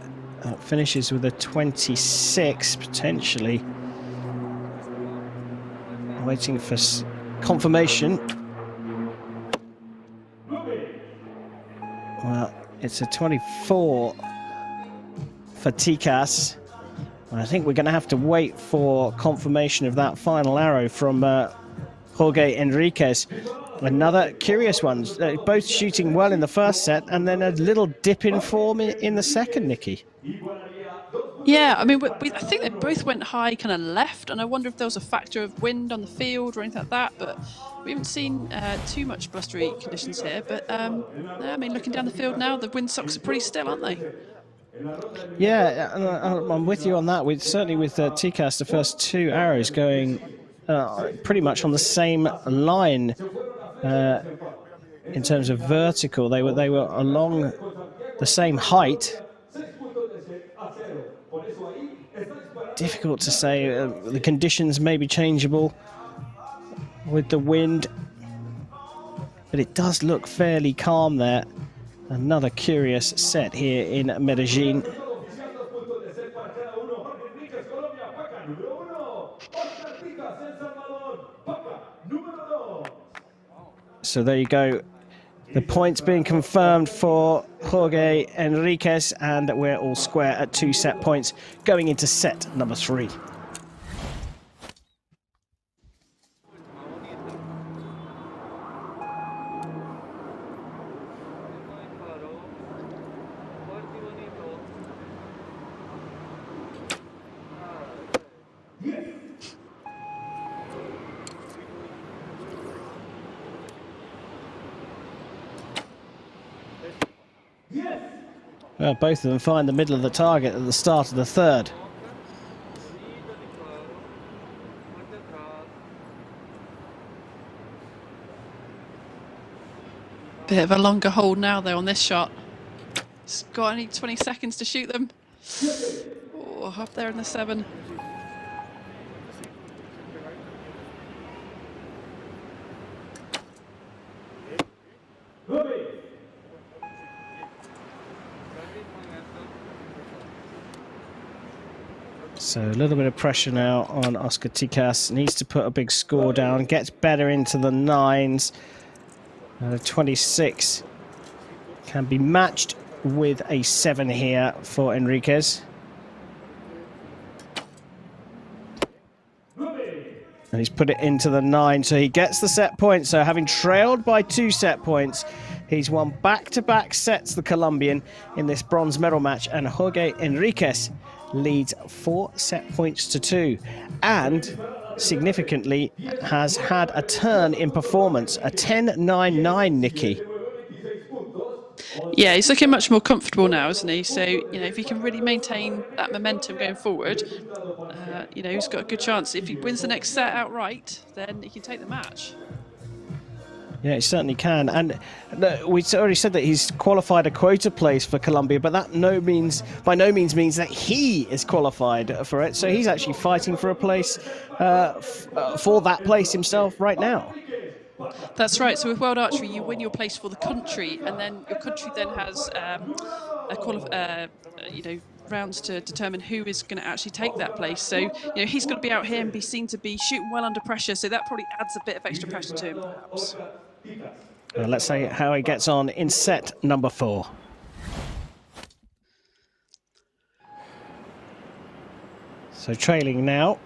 Finishes with a 26, potentially. Waiting for confirmation. Well, it's a 24 for Ticas. I think we're going to have to wait for confirmation of that final arrow from Jorge Enriquez. Another curious one. Both shooting well in the first set, and then a little dip in form in the second, Nikki.
Yeah, I mean, I think they both went high kind of left, and I wonder if there was a factor of wind on the field or anything like that, but we haven't seen too much blustery conditions here. But, yeah, I mean, looking down the field now, the windsocks are pretty still, aren't they?
Yeah, I'm with you on that. Certainly with Ticas, the first 2 arrows going pretty much on the same line in terms of vertical. They were along the same height. Difficult to say. The conditions may be changeable with the wind, but it does look fairly calm there. Another curious set here in Medellin. So there you go. The points being confirmed for Jorge Enriquez, and we're all square at 2 set points going into set number 3. Well, both of them find the middle of the target at the start of the third.
Bit of a longer hold now, though, on this shot. It's got only 20 seconds to shoot them. Oh, up there in the 7.
So a little bit of pressure now on Oscar Ticas. Needs to put a big score down. Gets better into the 9s. 26 can be matched with a 7 here for Enriquez. And he's put it into the 9, so he gets the set point. So having trailed by 2 set points, he's won back-to-back sets, the Colombian, in this bronze medal match. And Jorge Enriquez leads 4 set points to 2. And significantly has had a turn in performance, a 10.99, Nikki.
Yeah, he's looking much more comfortable now, isn't he? So, you know, if he can really maintain that momentum going forward, you know, he's got a good chance. If he wins the next set outright, then he can take the match.
Yeah, he certainly can. And we already said that he's qualified a quota place for Colombia, but that by no means means that he is qualified for it. So he's actually fighting for a place, for that place himself right now.
That's right. So with World Archery, you win your place for the country, and then your country then has you know, rounds to determine who is going to actually take that place. So, you know, he's got to be out here and be seen to be shooting well under pressure. So that probably adds a bit of extra pressure to him, perhaps.
Well, let's see how he gets on in set number 4. So trailing now,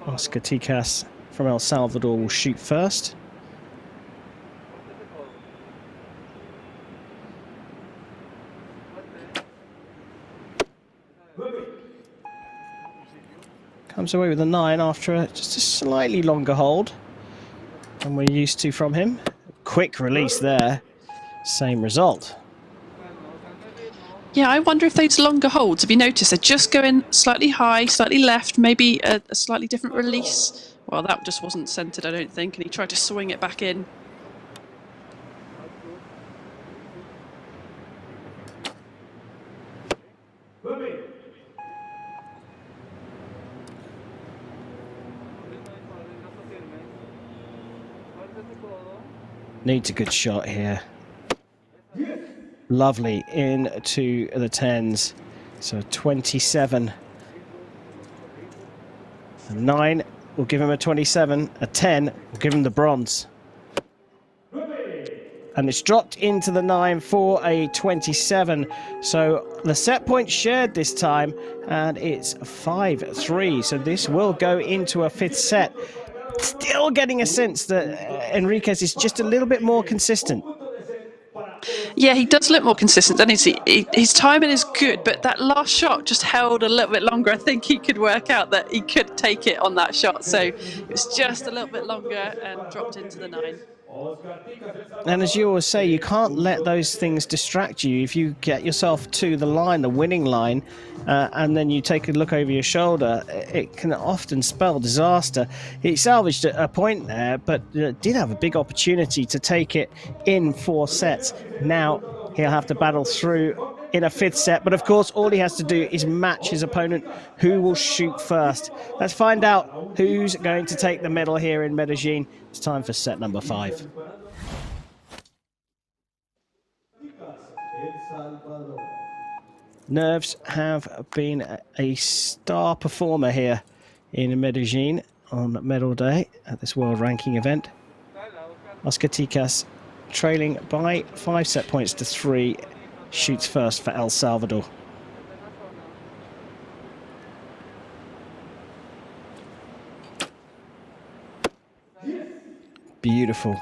Oscar Ticas from El Salvador will shoot first. Comes away with a 9 after just a slightly longer hold than we're used to from him. Quick release there, same result.
Yeah, I wonder if those longer holds, have you noticed, they're just going slightly high, slightly left, maybe a slightly different release. Well, that just wasn't centered, I don't think, and he tried to swing it back in.
Needs a good shot here. Lovely into the 10s. So 27. A 9 will give him a 27. A 10 will give him the bronze. And it's dropped into the 9 for a 27. So the set point shared this time, and it's 5-3. So this will go into a 5th set. Still getting a sense that Enriquez is just a little bit more consistent.
Yeah, he does look more consistent, doesn't he? His timing is good, but that last shot just held a little bit longer. I think he could work out that he could take it on that shot. So it was just a little bit longer and dropped into the 9.
And as you always say, you can't let those things distract you. If you get yourself to the line, the winning line, and then you take a look over your shoulder, it can often spell disaster. He salvaged a point there, but did have a big opportunity to take it in 4 sets. Now he'll have to battle through in a 5th set, but of course all he has to do is match his opponent who will shoot first. Let's find out who's going to take the medal here in Medellin. It's time for set number 5. Nerves have been a star performer here in Medellin on medal day at this world ranking event. Oscar Ticas trailing by 5 set points to 3, shoots first for El Salvador. Beautiful.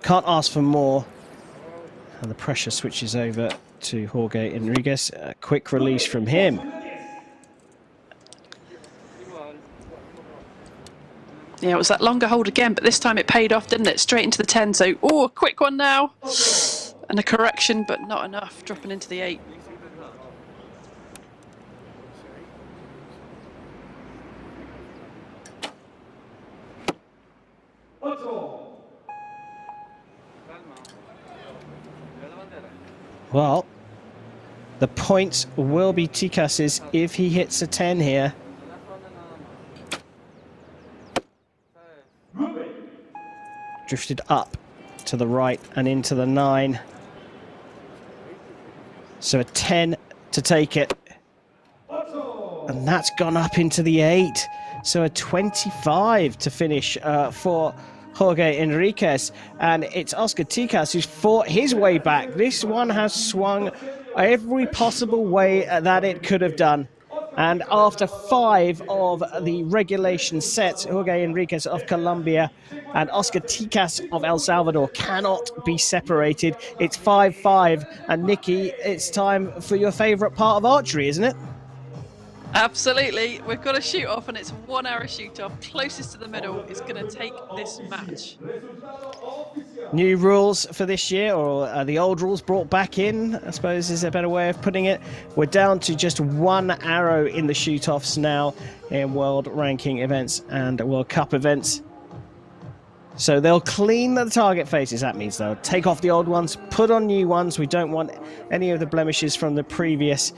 Can't ask for more. And the pressure switches over to Jorge Enriquez. A quick release from him.
Yeah, it was that longer hold again, but this time it paid off, didn't it? Straight into the 10. So, oh, a quick one now. And a correction, but not enough. Dropping into the 8.
Well, the points will be Ticas's if he hits a 10 here. Drifted up to the right and into the 9. So a 10 to take it. And that's gone up into the 8. So a 25 to finish for Jorge Enriquez. And it's Oscar Ticas who's fought his way back. This one has swung every possible way that it could have done. And after 5 of the regulation sets, Jorge Enriquez of Colombia and Oscar Ticas of El Salvador cannot be separated. It's 5-5. And Nikki, it's time for your favorite part of archery, isn't it?
Absolutely. We've got a shoot off, and it's 1 hour shoot off. Closest to the middle is going to take this match.
New rules for this year, or the old rules brought back in, I suppose is a better way of putting it. We're down to just 1 arrow in the shoot-offs now in world ranking events and World Cup events. So they'll clean the target faces. That means they'll take off the old ones, put on new ones. We don't want any of the blemishes from the previous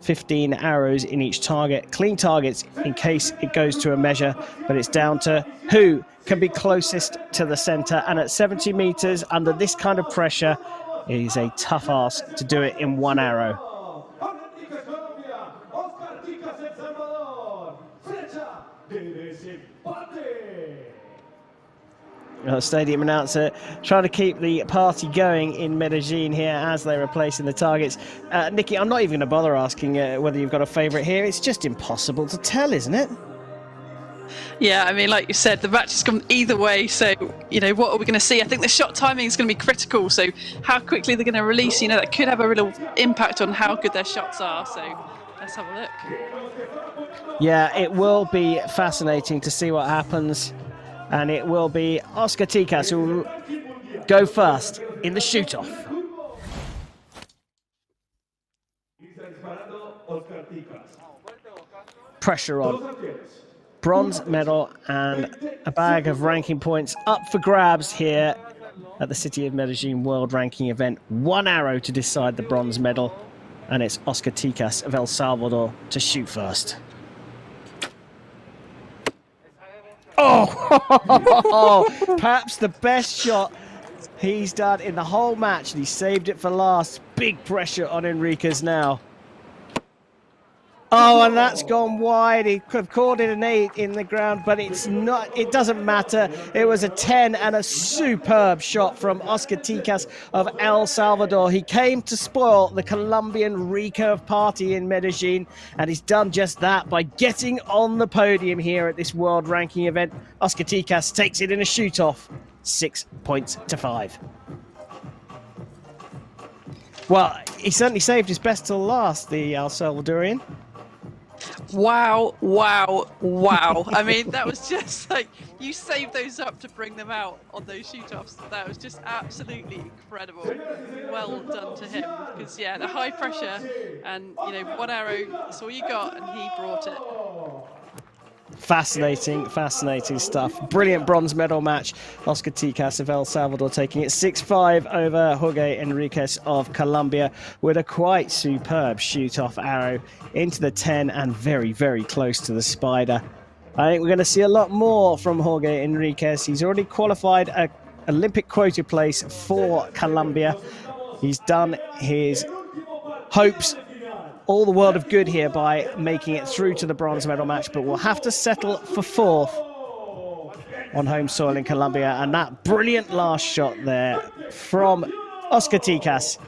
15 arrows in each target. Clean targets in case it goes to a measure, but it's down to who can be closest to the center. And at 70 meters under this kind of pressure, it is a tough ask to do it in 1 arrow. Stadium announcer trying to keep the party going in Medellin here as they're replacing the targets. Nikki, I'm not even going to bother asking whether you've got a favourite here. It's just impossible to tell, isn't it?
Yeah, I mean, like you said, the match has gone either way. So, you know, what are we going to see? I think the shot timing is going to be critical. So how quickly they're going to release, you know, that could have a real impact on how good their shots are. So let's have a look.
Yeah, it will be fascinating to see what happens. And it will be Oscar Ticas who will go first in the shoot-off. Pressure on. Bronze medal and a bag of ranking points up for grabs here at the City of Medellin World Ranking event. 1 arrow to decide the bronze medal. And it's Oscar Ticas of El Salvador to shoot first. Oh, perhaps the best shot he's done in the whole match, and he saved it for last. Big pressure on Enriquez now. Oh, and that's gone wide. He could have called it an 8 in the ground, but it's not. It doesn't matter. It was a 10 and a superb shot from Oscar Ticas of El Salvador. He came to spoil the Colombian Recurve party in Medellin, and he's done just that by getting on the podium here at this world ranking event. Oscar Ticas takes it in a shoot-off, 6 points to 5. Well, he certainly saved his best till last, the El Salvadorian.
Wow, wow, wow. I mean, that was just like, you saved those up to bring them out on those shoot-offs. That was just absolutely incredible. Well done to him. Because, yeah, the high pressure and, you know, 1 arrow, that's all you got, and he brought it.
Fascinating, fascinating stuff. Brilliant bronze medal match. Oscar Ticas of El Salvador taking it 6-5 over Jorge Enriquez of Colombia with a quite superb shoot-off arrow into the 10 and very, very close to the spider. I think we're going to see a lot more from Jorge Enriquez. He's already qualified an Olympic quota place for Colombia. He's done his hopes all the world of good here by making it through to the bronze medal match, but we'll have to settle for 4th. on home soil in Colombia. And that brilliant last shot there from Oscar Ticas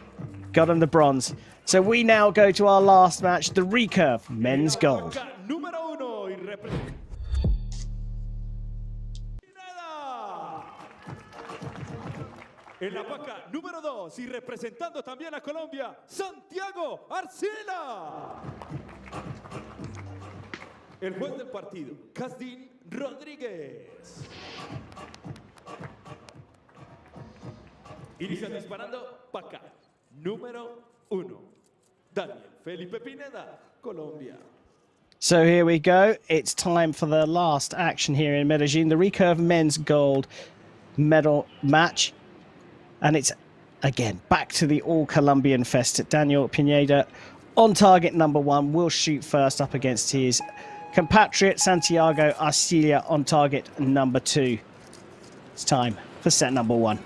got him the bronze. So we now go to our last match, the Recurve Men's Gold.
En la paca número 2 y representando también a Colombia, Santiago Arcila. El juez del partido, Casdín Rodríguez. Inicia disparando paca número 1. Daniel Felipe Pineda, Colombia.
So here we go. It's time for the last action here in Medellin, the Recurve Men's Gold medal match. And it's, again, back to the all-Colombian fest. Daniel Pineda on target number 1 will shoot first up against his compatriot Santiago Arcila on target number 2. It's time for set number 1.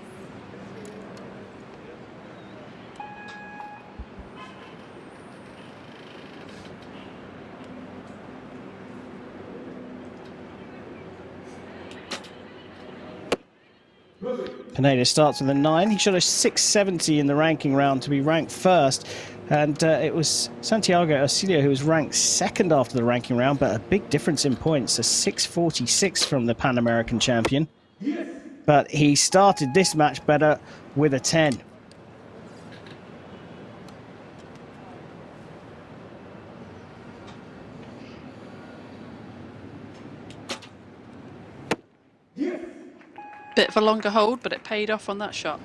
Pineda starts with a 9. He shot a 670 in the ranking round to be ranked first. And it was Santiago Arcila who was ranked second after the ranking round, but a big difference in points, a 646 from the Pan American champion. But he started this match better with a 10.
Bit of a longer hold, but it paid off on that shot.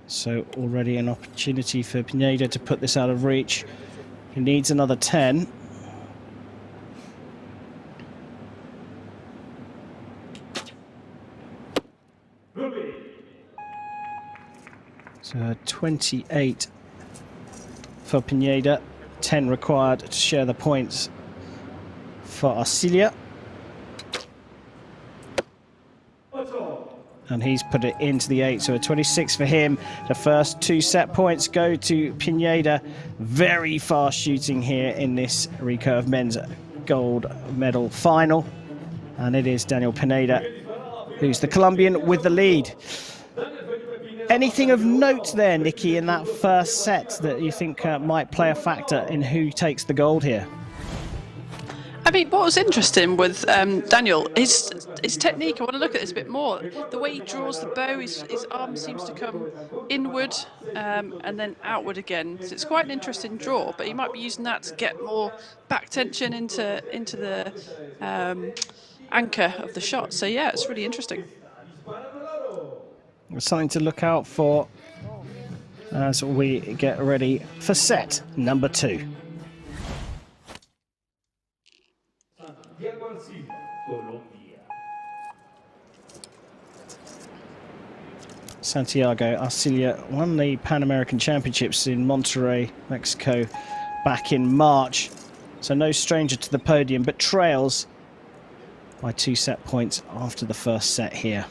So already an opportunity for Pineda to put this out of reach. He needs another 10. So 28 for Pineda, 10 required to share the points for Arcila. And he's put it into the 8, so a 26 for him. The first 2 set points go to Pineda. Very fast shooting here in this Recurve Men's Gold Medal final. And it is Daniel Pineda who's the Colombian with the lead. Anything of note there, Nikki, in that first set that you think might play a factor in who takes the gold here?
I mean, what was interesting with Daniel, his technique, I want to look at this a bit more. The way he draws the bow, his arm seems to come inward and then outward again. So it's quite an interesting draw, but he might be using that to get more back tension into the anchor of the shot. So yeah, it's really interesting.
Something to look out for as we get ready for set number 2. Santiago Arcila won the Pan American Championships in Monterrey, Mexico back in March. So no stranger to the podium, but trails by 2 set points after the first set here.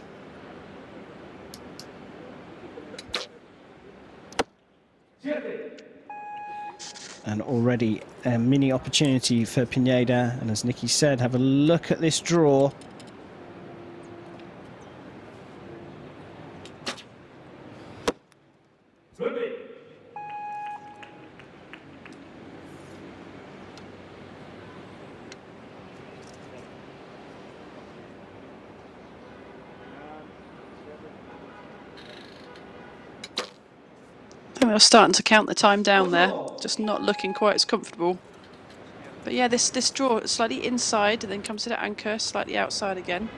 And already a mini opportunity for Pineda. And as Nikki said, have a look at this draw.
I think they were starting to count the time down there, just not looking quite as comfortable. But yeah, this draw slightly inside and then comes to the anchor, slightly outside again.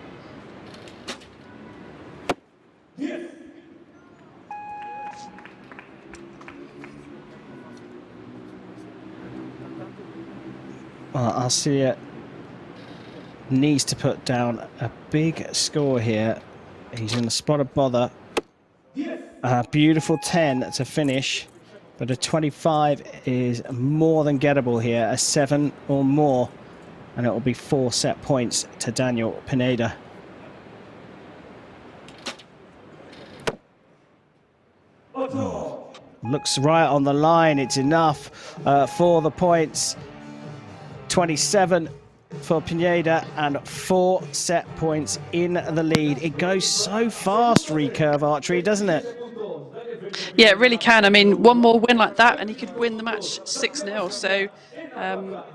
Well, Arcila needs to put down a big score here. He's in the spot of bother. A beautiful 10 to finish, but a 25 is more than gettable here. A 7 or more, and it will be 4 set points to Daniel Pineda. looks right on the line. It's enough for the points. 27 for Pineda and 4 set points in the lead. It goes so fast, Recurve Archery, doesn't it?
Yeah, it really can. I mean, one more win like that and he could win the match 6-0. So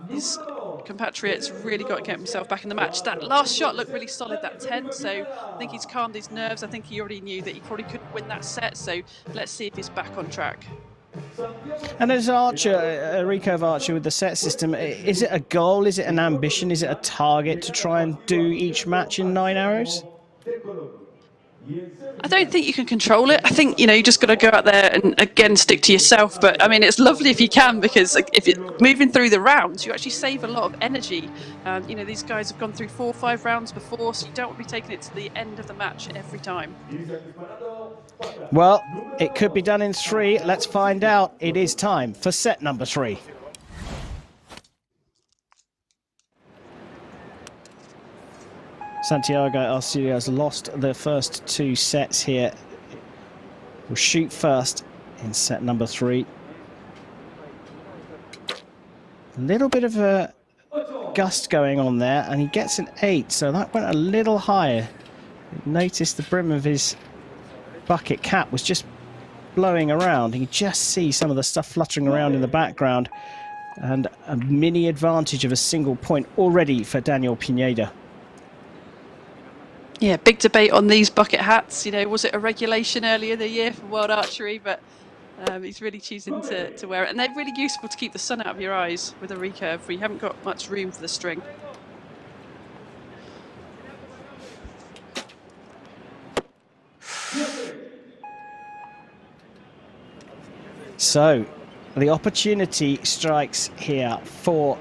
his compatriots really got to get himself back in the match. That last shot looked really solid, that 10. So I think he's calmed his nerves. I think he already knew that he probably couldn't win that set. So let's see if he's back on track.
And as an archer, a Recurve archer with the set system, is it a goal? Is it an ambition? Is it a target to try and do each match in 9 arrows?
I don't think you can control it. I think, you know, you just got to go out there and, again, stick to yourself. But, I mean, it's lovely if you can, because if you're moving through the rounds, you actually save a lot of energy. You know, these guys have gone through 4 or 5 rounds before, so you don't want to be taking it to the end of the match every time.
Well, it could be done in 3. Let's find out. It is time for set number 3. Santiago Arcelia has lost the first 2 sets here. Will shoot first in set number 3. A little bit of a gust going on there, and he gets an 8, so that went a little higher. Notice the brim of his bucket cap was just blowing around. You can just see some of the stuff fluttering around in the background, and a mini advantage of a single point already for Daniel Pineda.
Yeah, big debate on these bucket hats. You know, was it a regulation earlier in the year for World Archery? But he's really choosing to wear it. And they're really useful to keep the sun out of your eyes with a recurve, where you haven't got much room for the string.
So, the opportunity strikes here for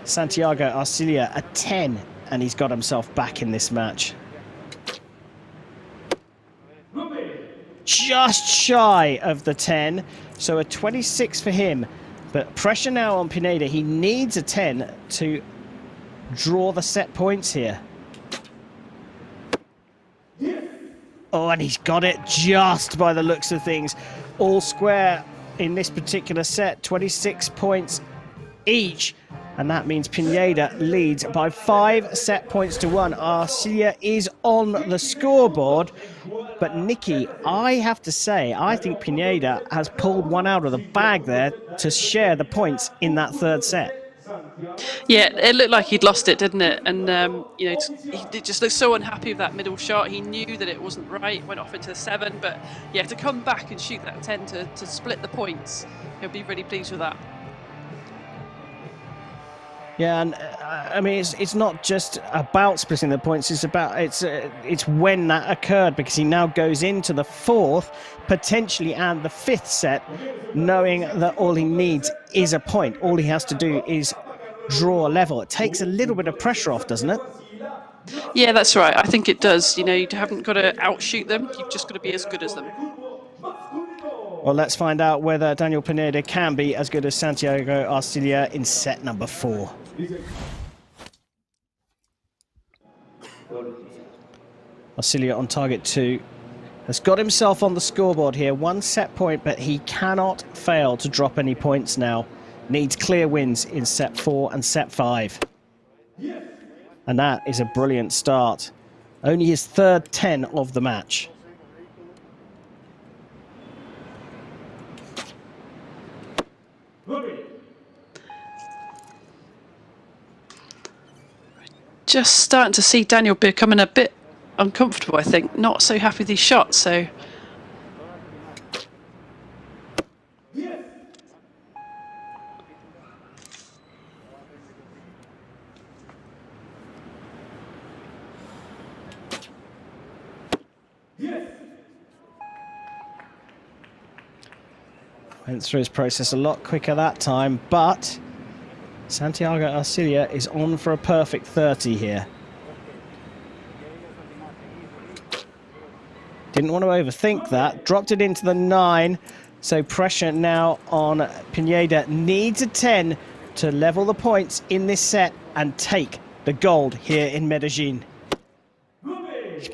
Santiago Arcelia, a 10, and he's got himself back in this match. Just shy of the 10, so a 26 for him. But pressure now on Pineda. He needs a 10 to draw the set points here. Oh, and he's got it just by the looks of things. All square in this particular set, 26 points each. And that means Pineda leads by 5 set points to 1. Arcelia is on the scoreboard. But Nikki, I have to say, I think Pineda has pulled one out of the bag there to share the points in that 3rd set.
Yeah, it looked like he'd lost it, didn't it? And, you know, he just looked so unhappy with that middle shot. He knew that it wasn't right, went off into the 7. But, yeah, to come back and shoot that 10 to split the points, he'll be really pleased with that.
Yeah, and I mean, it's not just about splitting the points. It's about it's when that occurred, because he now goes into the 4th, potentially, and the 5th set, knowing that all he needs is a point. All he has to do is draw a level. It takes a little bit of pressure off, doesn't it?
Yeah, that's right. I think it does. You know, you haven't got to outshoot them. You've just got to be as good as them.
Well, let's find out whether Daniel Pineda can be as good as Santiago Arcelia in set number 4. Arcelia on target 2 has got himself on the scoreboard here. 1 set point, but he cannot fail to drop any points now. Needs clear wins in set 4 and set 5. And that is a brilliant start. Only his 3rd 10 of the match.
Just starting to see Daniel becoming a bit uncomfortable, I think. Not so happy with these shots, so...
Went through his process a lot quicker that time, but Santiago Arcelia is on for a perfect 30 here. Didn't want to overthink that. Dropped it into the 9. So pressure now on Pineda. Needs a 10 to level the points in this set and take the gold here in Medellin.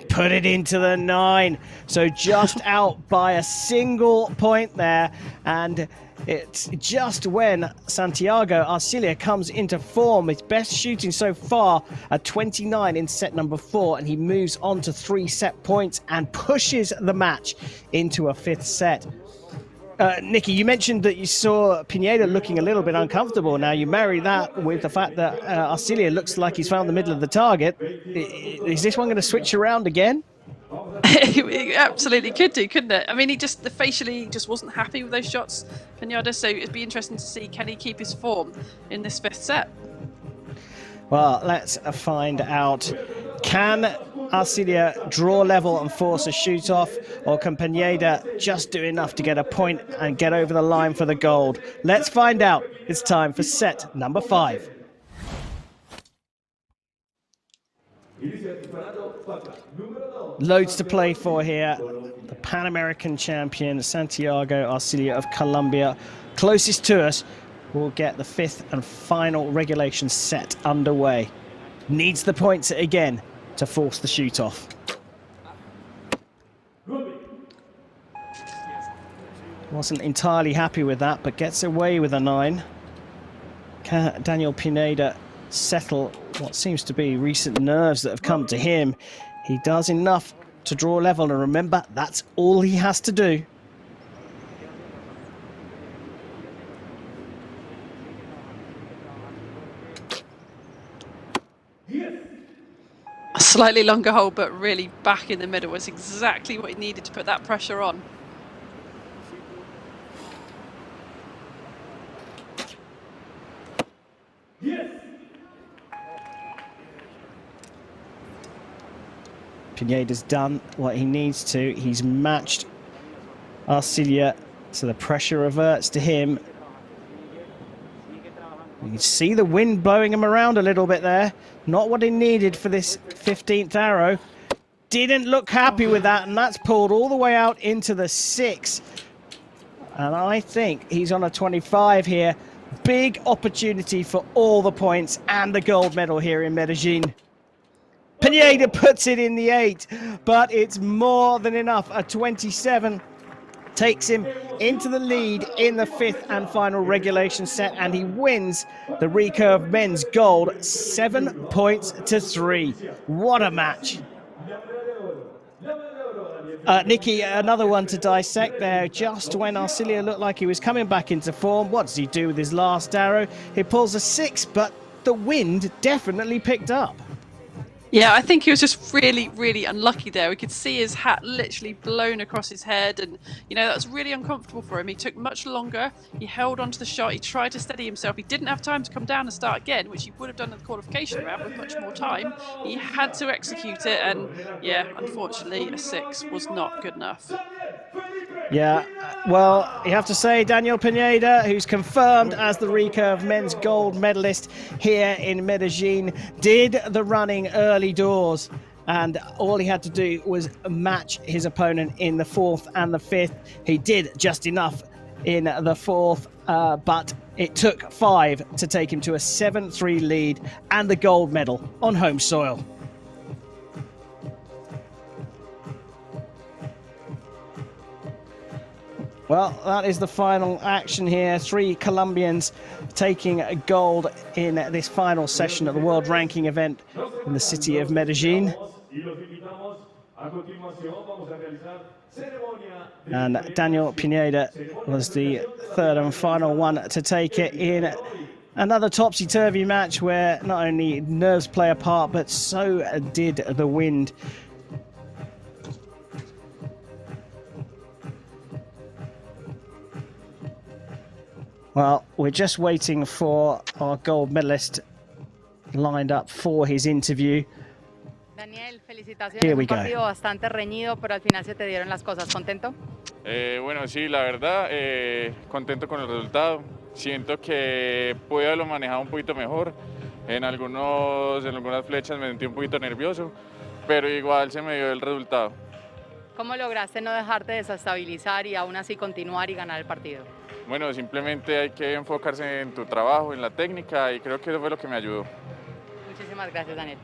Put it into the 9. So just out by a single point there. And it's just when Santiago Arcilia comes into form. His best shooting so far, a 29 in set number 4. And he moves on to 3 set points and pushes the match into a 5th set. Nikki, you mentioned that you saw Pineda looking a little bit uncomfortable. Now, you marry that with the fact that Arcilia looks like he's found the middle of the target. Is this one going to switch around again?
It absolutely could do, couldn't it? I mean, the facially just wasn't happy with those shots, Pineda, so it'd be interesting to see, can he keep his form in this 5th set? Well,
let's find out. Can Arcilia draw level and force a shoot off, or can Pineda just do enough to get a point and get over the line for the gold? Let's find out. It's time for set number 5. Loads to play for here. The Pan American champion, Santiago Arcilia of Colombia, closest to us, will get the 5th and final regulation set underway. Needs the points again to force the shoot off. Wasn't entirely happy with that, but gets away with a 9. Can Daniel Pineda settle what seems to be recent nerves that have come to him? He does enough to draw level, and remember, that's all he has to do.
A slightly longer hole, but really back in the middle was exactly what he needed to put that pressure on.
Pineda's done what he needs to. He's matched Arcilia, so the pressure reverts to him. You can see the wind blowing him around a little bit there. Not what he needed for this 15th arrow. Didn't look happy with that, and that's pulled all the way out into the 6. And I think he's on a 25 here. Big opportunity for all the points and the gold medal here in Medellin. Pineda puts it in the 8, but it's more than enough. A 27 takes him into the lead in the 5th and final regulation set, and he wins the Recurve men's gold 7 points to 3. What a match. Nikki, another one to dissect there. Just when Arcilia looked like he was coming back into form, what does he do with his last arrow? He pulls a 6, but the wind definitely picked up.
Yeah, I think he was just really, really unlucky there. We could see his hat literally blown across his head, and that was really uncomfortable for him. He took much longer. He held onto the shot. He tried to steady himself. He didn't have time to come down and start again, which he would have done in the qualification round with much more time. He had to execute it, and yeah, unfortunately, a 6 was not good enough.
Yeah, well, you have to say Daniel Pineda, who's confirmed as the Recurve men's gold medalist here in Medellin, did the running early doors, and all he had to do was match his opponent in the 4th and the 5th. He did just enough in the 4th, but it took 5 to take him to a 7-3 lead and the gold medal on home soil. Well, that is the final action here. 3 Colombians taking gold in this final session at the World Ranking event in the city of Medellin. And Daniel Pineda was the 3rd and final one to take it in another topsy-turvy match where not only nerves play a part, but so did the wind. Well, we're just waiting for our gold medalist lined up for his interview.
Daniel, felicitaciones.
Here we
Un
go.
partido bastante reñido, pero al final se te dieron las cosas. ¿Contento?
Bueno, sí, la verdad, contento con el resultado. Siento que pude haberlo manejado un poquito mejor. En algunas flechas me sentí un poquito nervioso, pero igual se me dio el resultado.
¿Cómo lograste no dejarte desestabilizar y aún así continuar y ganar el partido?
Bueno, simplemente hay que enfocarse en tu trabajo, en la técnica, y creo que eso fue lo que me ayudó.
Muchísimas gracias, Daniel.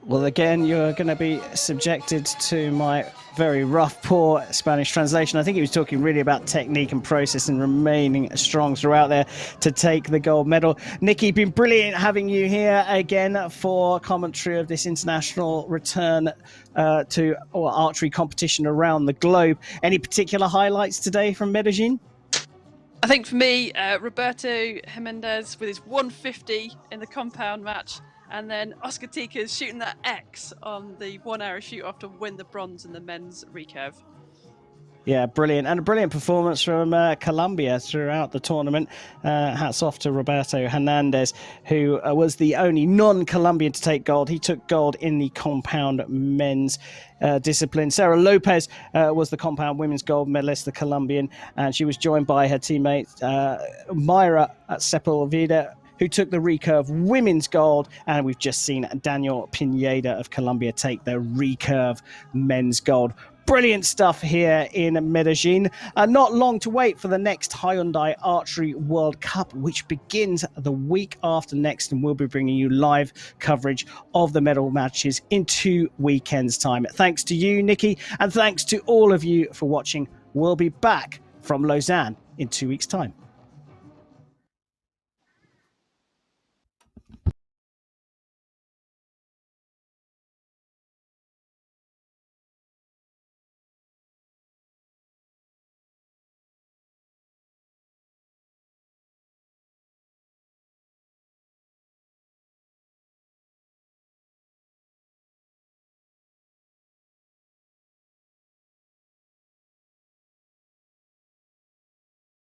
Well, again, you're going to be subjected to my very rough, poor Spanish translation. I think he was talking really about technique and process and remaining strong throughout there to take the gold medal. Nikki, been brilliant having you here again for commentary of this international return to archery competition around the globe. Any particular highlights today from Medellin?
I think for me, Roberto Jimenez with his 150 in the compound match, and then Oscar Tikas shooting that X on the 1 arrow shoot off to win the bronze in the men's recurve. Yeah,
brilliant. And a brilliant performance from Colombia throughout the tournament. Hats off to Roberto Hernandez, who was the only non-Colombian to take gold. He took gold in the compound men's discipline. Sarah Lopez was the compound women's gold medalist, the Colombian, and she was joined by her teammate Mayra Sepulveda, who took the recurve women's gold, and we've just seen Daniel Pineda of Colombia take the recurve men's gold. Brilliant stuff here in Medellin. Not long to wait for the next Hyundai Archery World Cup, which begins the week after next, and we'll be bringing you live coverage of the medal matches in 2 weekends' time. Thanks to you, Nikki, and thanks to all of you for watching. We'll be back from Lausanne in 2 weeks' time.